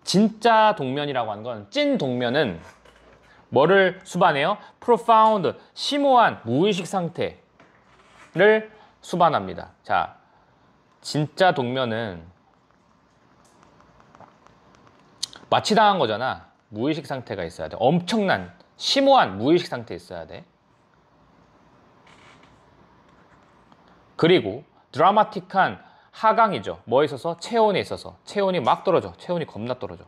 진짜 동면이라고 하는 건 찐 동면은 뭐를 수반해요? profound, 심오한 무의식 상태를 수반합니다. 자, 진짜 동면은 마취당한 거잖아. 무의식 상태가 있어야 돼. 엄청난 심오한 무의식 상태에 있어야 돼. 그리고 드라마틱한 하강이죠. 뭐에 있어서? 체온에 있어서. 체온이 막 떨어져. 체온이 겁나 떨어져.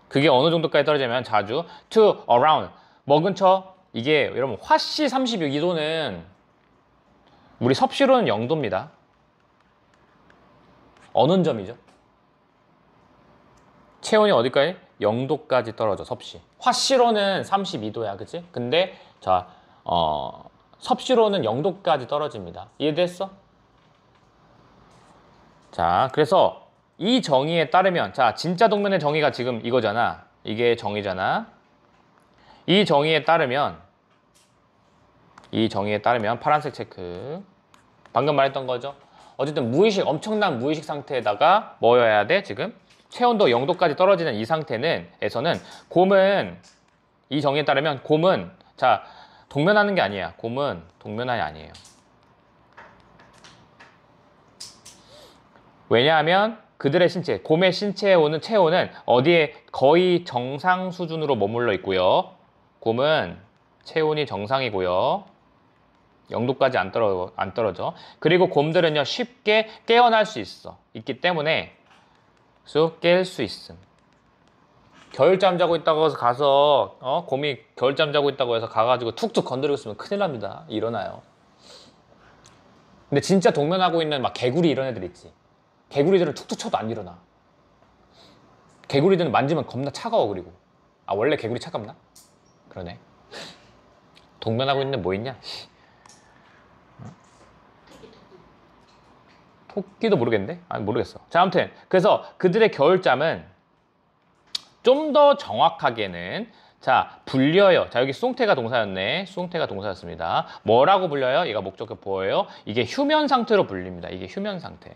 그게 어느 정도까지 떨어지면 자주 to around 뭐 근처? 이게 여러분 화씨 32도는 우리 섭씨로는 0도입니다. 어느 점이죠? 체온이 어디까지? 0도까지 떨어져 섭씨. 화씨로는 32도야, 그치? 근데 자, 섭씨로는 0도까지 떨어집니다. 이해됐어? 자, 그래서 이 정의에 따르면 자, 진짜 동면의 정의가 지금 이거잖아. 이게 정의잖아. 이 정의에 따르면 파란색 체크. 방금 말했던 거죠. 어쨌든 무의식, 엄청난 무의식 상태에다가 뭐여야 돼? 지금 체온도 0도까지 떨어지는 이 상태에서는 곰은 이 정의에 따르면 곰은 자, 동면하는 게 아니야. 곰은 동면하이 아니에요. 왜냐하면 그들의 신체, 곰의 신체에 오는 체온은 어디에 거의 정상 수준으로 머물러 있고요. 곰은 체온이 정상이고요. 0도까지 안 떨어져. 그리고 곰들은요, 쉽게 깨어날 수 있기 때문에 쑥 깰 수 있음. 겨울잠 자고 있다고 해서 가서 곰이 겨울잠 자고 있다고 해서 가가지고 툭툭 건드리고 있으면 큰일 납니다. 일어나요. 근데 진짜 동면하고 있는 막 개구리 이런 애들 있지. 개구리들은 툭툭 쳐도 안 일어나. 개구리들은 만지면 겁나 차가워. 그리고 원래 개구리 차갑나? 그러네. 동면하고 있는 뭐 있냐? 토끼도 모르겠는데? 모르겠어. 자, 아무튼 그래서 그들의 겨울잠은 좀 더 정확하게는 자, 불려요. 자, 여기 수동태가 동사였네. 수동태가 동사였습니다. 뭐라고 불려요? 얘가 목적격 보여요. 이게 휴면 상태로 불립니다. 이게 휴면 상태.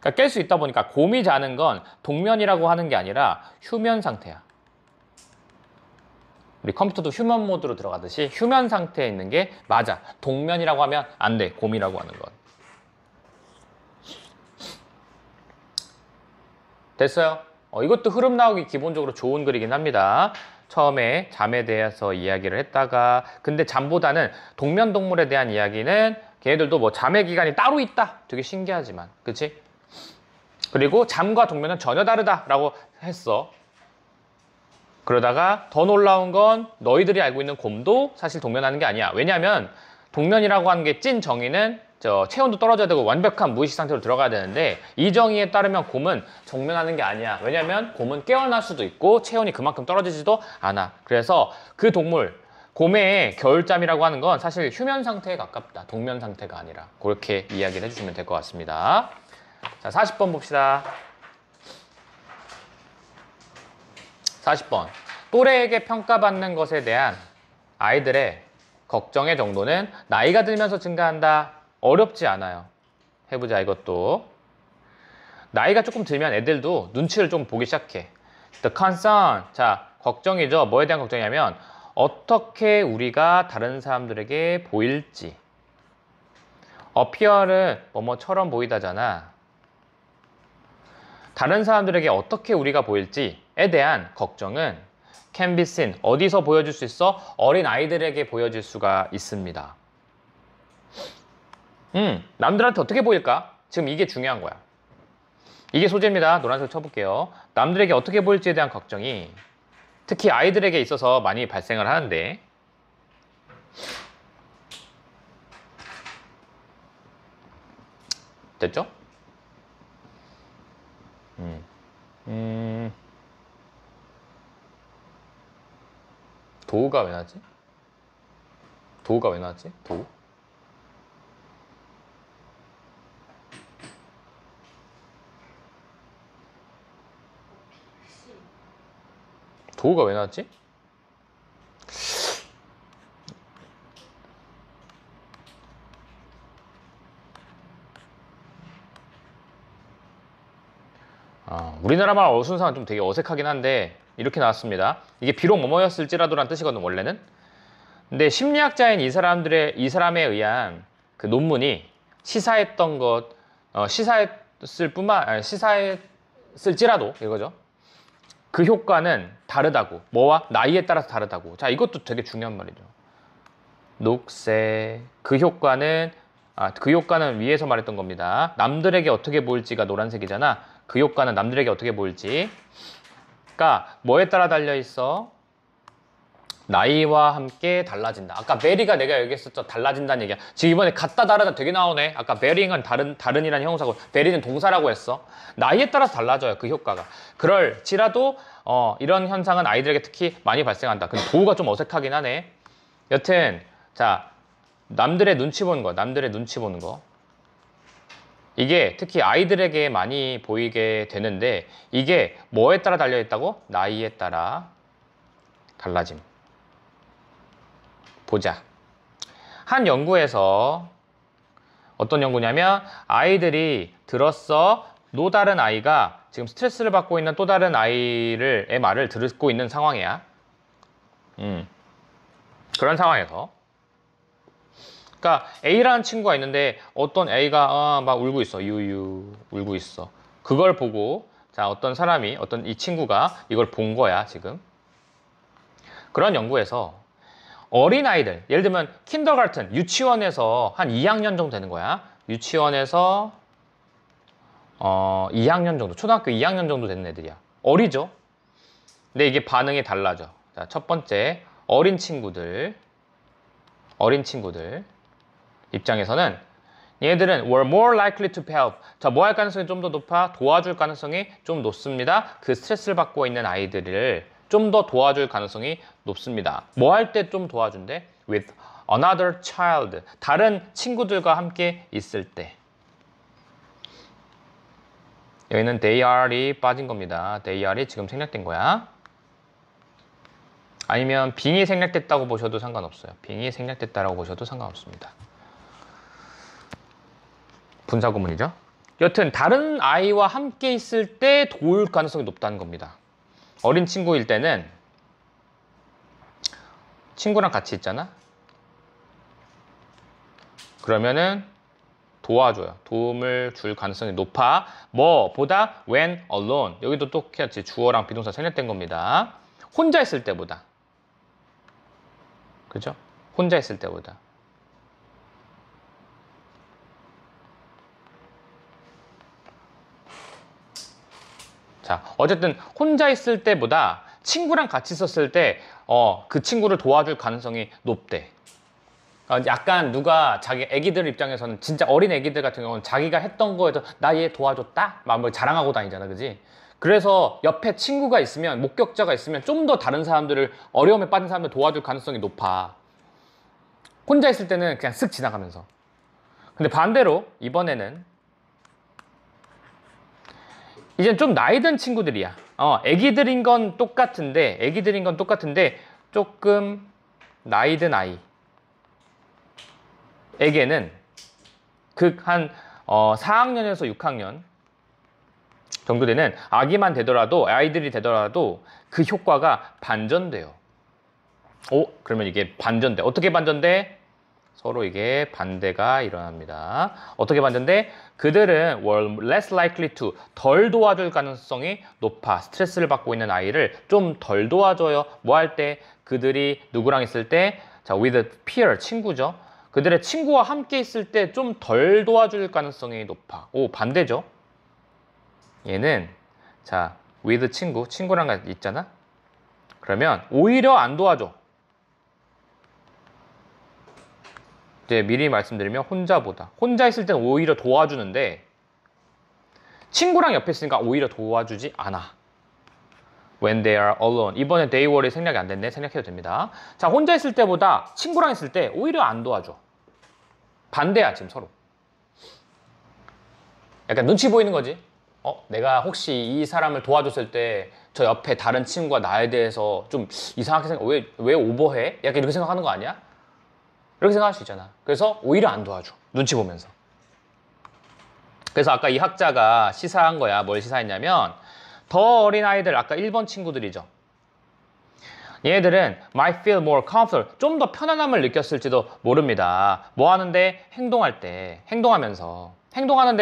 그러니까 깰 수 있다 보니까 곰이 자는 건 동면이라고 하는 게 아니라 휴면 상태야. 우리 컴퓨터도 휴면 모드로 들어가듯이 휴면 상태에 있는 게 맞아. 동면이라고 하면 안 돼. 곰이라고 하는 건. 됐어요? 이것도 흐름 나오기 기본적으로 좋은 글이긴 합니다. 처음에 잠에 대해서 이야기를 했다가 근데 잠보다는 동면 동물에 대한 이야기는 걔네들도 뭐 잠의 기간이 따로 있다. 되게 신기하지만. 그치? 그리고 잠과 동면은 전혀 다르다라고 했어. 그러다가 더 놀라운 건 너희들이 알고 있는 곰도 사실 동면하는 게 아니야. 왜냐하면 동면이라고 하는 게 찐 정의는 체온도 떨어져야 되고 완벽한 무의식 상태로 들어가야 되는데 이 정의에 따르면 곰은 정면하는 게 아니야. 왜냐하면 곰은 깨어날 수도 있고 체온이 그만큼 떨어지지도 않아. 그래서 그 동물 곰의 겨울잠이라고 하는 건 사실 휴면 상태에 가깝다. 동면 상태가 아니라 그렇게 이야기를 해주시면 될 것 같습니다. 자, 40번 봅시다. 40번. 또래에게 평가받는 것에 대한 아이들의 걱정의 정도는 나이가 들면서 증가한다. 어렵지 않아요. 해보자, 이것도. 나이가 조금 들면 애들도 눈치를 좀 보기 시작해. The concern. 자, 걱정이죠. 뭐에 대한 걱정이냐면 어떻게 우리가 다른 사람들에게 보일지. appear은 뭐뭐처럼 보이다잖아. 다른 사람들에게 어떻게 우리가 보일지에 대한 걱정은 can be seen. 어디서 보여줄 수 있어? 어린 아이들에게 보여질 수가 있습니다. 남들한테 어떻게 보일까? 지금 이게 중요한 거야. 이게 소재입니다. 노란색 쳐볼게요. 남들에게 어떻게 보일지에 대한 걱정이 특히 아이들에게 있어서 많이 발생을 하는데 됐죠? 도우가 왜 나왔지? 도우가 왜 나왔지? 도우? 도우가 왜 나왔지? 우리나라말 어순상은 좀 되게 어색하긴 한데 이렇게 나왔습니다. 이게 비록 뭐뭐였을지라도란 뜻이거든 원래는. 근데 심리학자인 이 사람에 의한 그 논문이 시사했던 것 시사했을지라도 이거죠. 그 효과는 다르다고. 뭐와? 나이에 따라서 다르다고. 자, 이것도 되게 중요한 말이죠. 녹색. 그 효과는 위에서 말했던 겁니다. 남들에게 어떻게 보일지가 노란색이잖아. 그 효과는 남들에게 어떻게 보일지. 그러니까 뭐에 따라 달려있어? 나이와 함께 달라진다. 아까 베리가 내가 얘기했었죠. 달라진다는 얘기야. 지금 이번에 같다 다르다 되게 나오네. 아까 베링은 다른이라는 형용사고 베리는 동사라고 했어. 나이에 따라서 달라져요. 그 효과가. 그럴지라도 이런 현상은 아이들에게 특히 많이 발생한다. 근데 도우가 좀 어색하긴 하네. 여튼 자, 남들의 눈치 보는 거. 이게 특히 아이들에게 많이 보이게 되는데 이게 뭐에 따라 달려있다고? 나이에 따라 달라짐. 보자. 한 연구에서 어떤 연구냐면 아이들이 들었어. 또 다른 아이가 지금 스트레스를 받고 있는 또 다른 아이의 말을 듣고 있는 상황이야. 그런 상황에서 그러니까 A라는 친구가 있는데 어떤 A가 막 울고 있어. 유유 울고 있어. 그걸 보고 자, 어떤 이 친구가 이걸 본 거야, 지금. 그런 연구에서 어린아이들, 예를 들면 킨더가르튼, 유치원에서 한 2학년 정도 되는 거야. 유치원에서 2학년 정도, 초등학교 2학년 정도 되는 애들이야. 어리죠? 근데 이게 반응이 달라져. 자, 첫 번째, 어린 친구들 입장에서는 얘들은 were more likely to help. 자, 뭐 할 가능성이 좀 더 높아? 도와줄 가능성이 좀 높습니다. 그 스트레스를 받고 있는 아이들을 좀 더 도와줄 가능성이 높습니다. 뭐 할 때 좀 도와준대? With another child. 다른 친구들과 함께 있을 때. 여기는 they are이 빠진 겁니다. they are이 지금 생략된 거야. 아니면 빙이 생략됐다고 보셔도 상관없어요. 빙이 생략됐다라고 보셔도 상관없습니다. 분사구문이죠. 여튼 다른 아이와 함께 있을 때 도울 가능성이 높다는 겁니다. 어린 친구일 때는 친구랑 같이 있잖아. 그러면은 도와줘요. 도움을 줄 가능성이 높아. 뭐보다 when alone. 여기도 똑같이 주어랑 비동사 생략된 겁니다. 혼자 있을 때보다. 그죠? 혼자 있을 때보다. 자, 어쨌든 혼자 있을 때보다 친구랑 같이 있었을 때 그 친구를 도와줄 가능성이 높대. 약간 누가 자기 애기들 입장에서는 진짜 어린 애기들 같은 경우는 자기가 했던 거에서 나 얘 도와줬다? 막 뭐 자랑하고 다니잖아, 그지? 그래서 옆에 친구가 있으면, 목격자가 있으면 좀 더 다른 사람들을, 어려움에 빠진 사람들 도와줄 가능성이 높아. 혼자 있을 때는 그냥 쓱 지나가면서. 근데 반대로 이번에는 이젠 좀 나이 든 친구들이야. 애기들인 건 똑같은데 조금 나이 든 아이 에게는 한 4학년에서 6학년 정도 되는 아이들이 되더라도 그 효과가 반전돼요. 그러면 이게 반전돼. 어떻게 반전돼? 서로 이게 반대가 일어납니다. 어떻게 반전돼? 그들은 were less likely to, 덜 도와줄 가능성이 높아. 스트레스를 받고 있는 아이를 좀 덜 도와줘요. 뭐 할 때? 그들이 누구랑 있을 때? 자, with peer, 친구죠. 그들의 친구와 함께 있을 때 좀 덜 도와줄 가능성이 높아. 반대죠. 얘는 자, with 친구랑 있잖아. 그러면 오히려 안 도와줘. 이제 미리 말씀드리면 혼자 있을 때는 오히려 도와주는데 친구랑 옆에 있으니까 오히려 도와주지 않아. When they are alone. 이번에 they were이 생략이 안 됐네. 생략해도 됩니다. 자, 혼자 있을 때보다 친구랑 있을 때 오히려 안 도와줘. 반대야, 지금 서로. 약간 눈치 보이는 거지. 내가 혹시 이 사람을 도와줬을 때 저 옆에 다른 친구가 나에 대해서 좀 이상하게 왜 오버해? 약간 이렇게 생각하는 거 아니야? 이렇게 생각할 수 있잖아. 그래서 오히려 안 도와줘. 눈치 보면서. 그래서 아까 이 학자가 시사한 거야. 뭘 시사했냐면 더 어린 아이들, 아까 1번 친구들이죠. 얘네들은 might feel more comfort, 좀 더 편안함을 느꼈을지도 모릅니다. 뭐 하는데? 행동하는데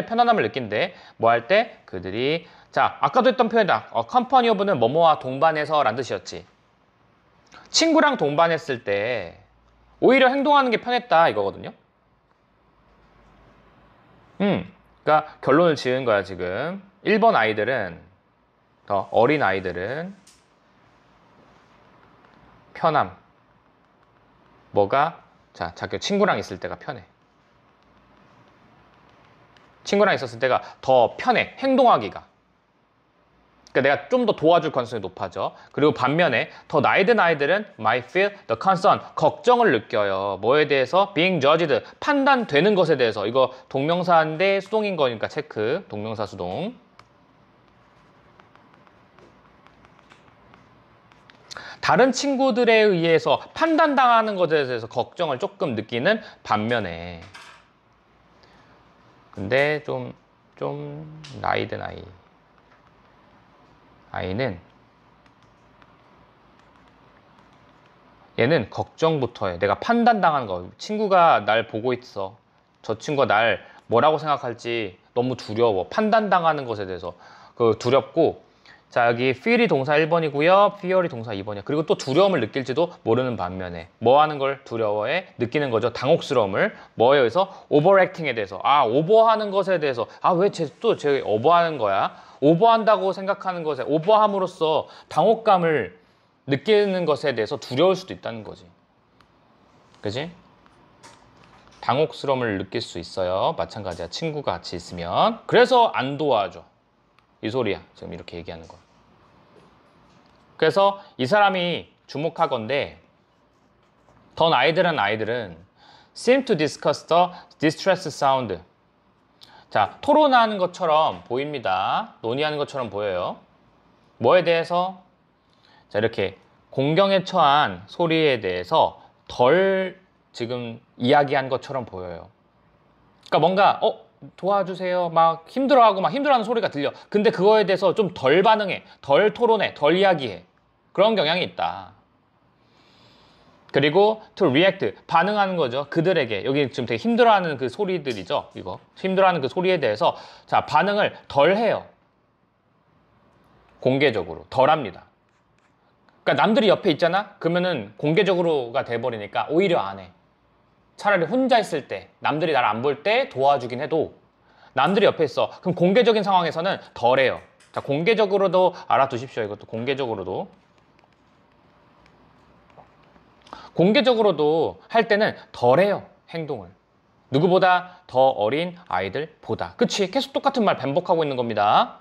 편안함을 느낀대. 뭐 할 때? 그들이, 자, 아까도 했던 표현이다. company of는 뭐뭐와 동반해서 라는 뜻이었지. 친구랑 동반했을 때 오히려 행동하는 게 편했다 이거거든요. 그러니까 결론을 지은 거야 지금. 1번 아이들은, 더 어린 아이들은 편함. 뭐가? 자, 자기 친구랑 있을 때가 편해. 친구랑 있었을 때가 더 편해. 행동하기가. 그러니까 내가 좀 더 도와줄 가능성이 높아져. 그리고 반면에 더 나이 든 아이들은 might feel the concern, 걱정을 느껴요. 뭐에 대해서? being judged, 판단되는 것에 대해서. 이거 동명사인데 수동인 거니까 체크. 동명사 수동. 다른 친구들에 의해서 판단당하는 것에 대해서 걱정을 조금 느끼는 반면에, 근데 좀 나이 든 아이는 얘는 걱정부터 해. 내가 판단당하는 거. 친구가 날 보고 있어. 저 친구가 날 뭐라고 생각할지 너무 두려워. 판단당하는 것에 대해서 두렵고, 자, 여기 feel이 동사 1번이고요. fear이 동사 2번이야. 그리고 또 두려움을 느낄지도 모르는 반면에 뭐 하는 걸 두려워해? 느끼는 거죠. 당혹스러움을. 뭐에 의해서? overacting에 대해서. 오버하는 것에 대해서. 왜 쟤 오버하는 거야? 오버한다고 생각하는 것에, 오버함으로써 당혹감을 느끼는 것에 대해서 두려울 수도 있다는 거지. 그지? 당혹스러움을 느낄 수 있어요. 마찬가지야. 친구가 같이 있으면. 그래서 안 도와줘. 이 소리야. 지금 이렇게 얘기하는 거. 그래서 이 사람이 주목하건대 더 나이들은 seem to discuss the distress sound. 자, 토론하는 것처럼 보입니다. 논의하는 것처럼 보여요. 뭐에 대해서? 자, 이렇게 공경에 처한 소리에 대해서 덜 지금 이야기한 것처럼 보여요. 그러니까 뭔가 도와주세요 막 힘들어하고 막 힘들어하는 소리가 들려. 근데 그거에 대해서 좀 덜 반응해, 덜 토론해, 덜 이야기해. 그런 경향이 있다. 그리고 to react, 반응하는 거죠. 그들에게. 여기 지금 되게 힘들어하는 그 소리들이죠. 이거 힘들어하는 그 소리에 대해서 자 반응을 덜 해요. 공개적으로 덜 합니다. 그러니까 남들이 옆에 있잖아? 그러면은 공개적으로가 돼버리니까 오히려 안 해. 차라리 혼자 있을 때, 남들이 나를 안 볼 때 도와주긴 해도 남들이 옆에 있어. 그럼 공개적인 상황에서는 덜 해요. 자, 공개적으로도 알아두십시오. 이것도 공개적으로도. 공개적으로도 할 때는 덜 해요. 행동을. 누구보다 더 어린 아이들보다. 그치? 계속 똑같은 말 반복하고 있는 겁니다.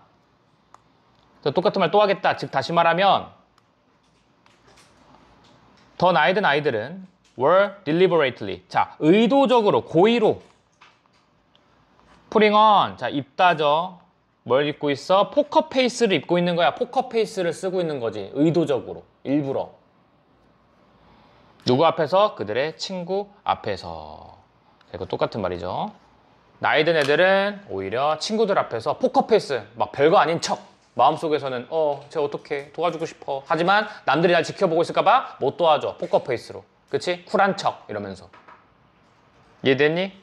똑같은 말 또 하겠다. 즉 다시 말하면 더 나이 든 아이들은 were deliberately. 자, 의도적으로, 고의로. putting on. 자, 입다죠. 뭘 입고 있어? 포커페이스를 입고 있는 거야. 포커페이스를 쓰고 있는 거지. 의도적으로. 일부러. 누구 앞에서? 그들의 친구 앞에서. 이거 똑같은 말이죠. 나이 든 애들은 오히려 친구들 앞에서 포커페이스. 막 별거 아닌 척. 마음속에서는 쟤 어떡해 도와주고 싶어. 하지만 남들이 날 지켜보고 있을까봐 못 도와줘. 포커페이스로. 그치? 쿨한 척 이러면서. 이해됐니?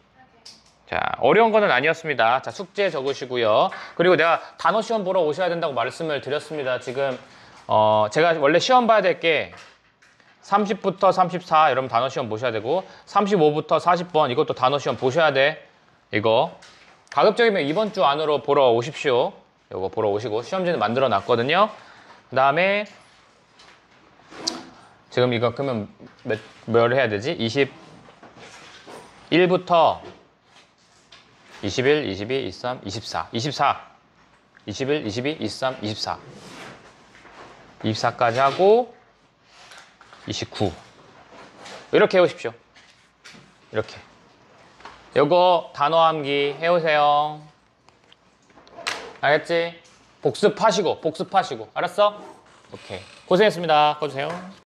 자, 어려운 거는 아니었습니다. 자, 숙제 적으시고요. 그리고 내가 단어 시험 보러 오셔야 된다고 말씀을 드렸습니다. 지금 제가 원래 시험 봐야 될 게 30부터 34 이러면 단어 시험 보셔야 되고 35부터 40번 이것도 단어 시험 보셔야 돼. 이거 가급적이면 이번 주 안으로 보러 오십시오. 이거 보러 오시고 시험지는 만들어 놨거든요. 그 다음에 지금 이거 그러면 뭘 해야 되지? 21부터 21, 22, 23, 24 21, 22, 23, 24 24까지 하고 29 이렇게 해오십시오. 이렇게 요거 단어 암기 해오세요. 알겠지? 복습하시고 알았어? 오케이 고생했습니다. 꺼주세요.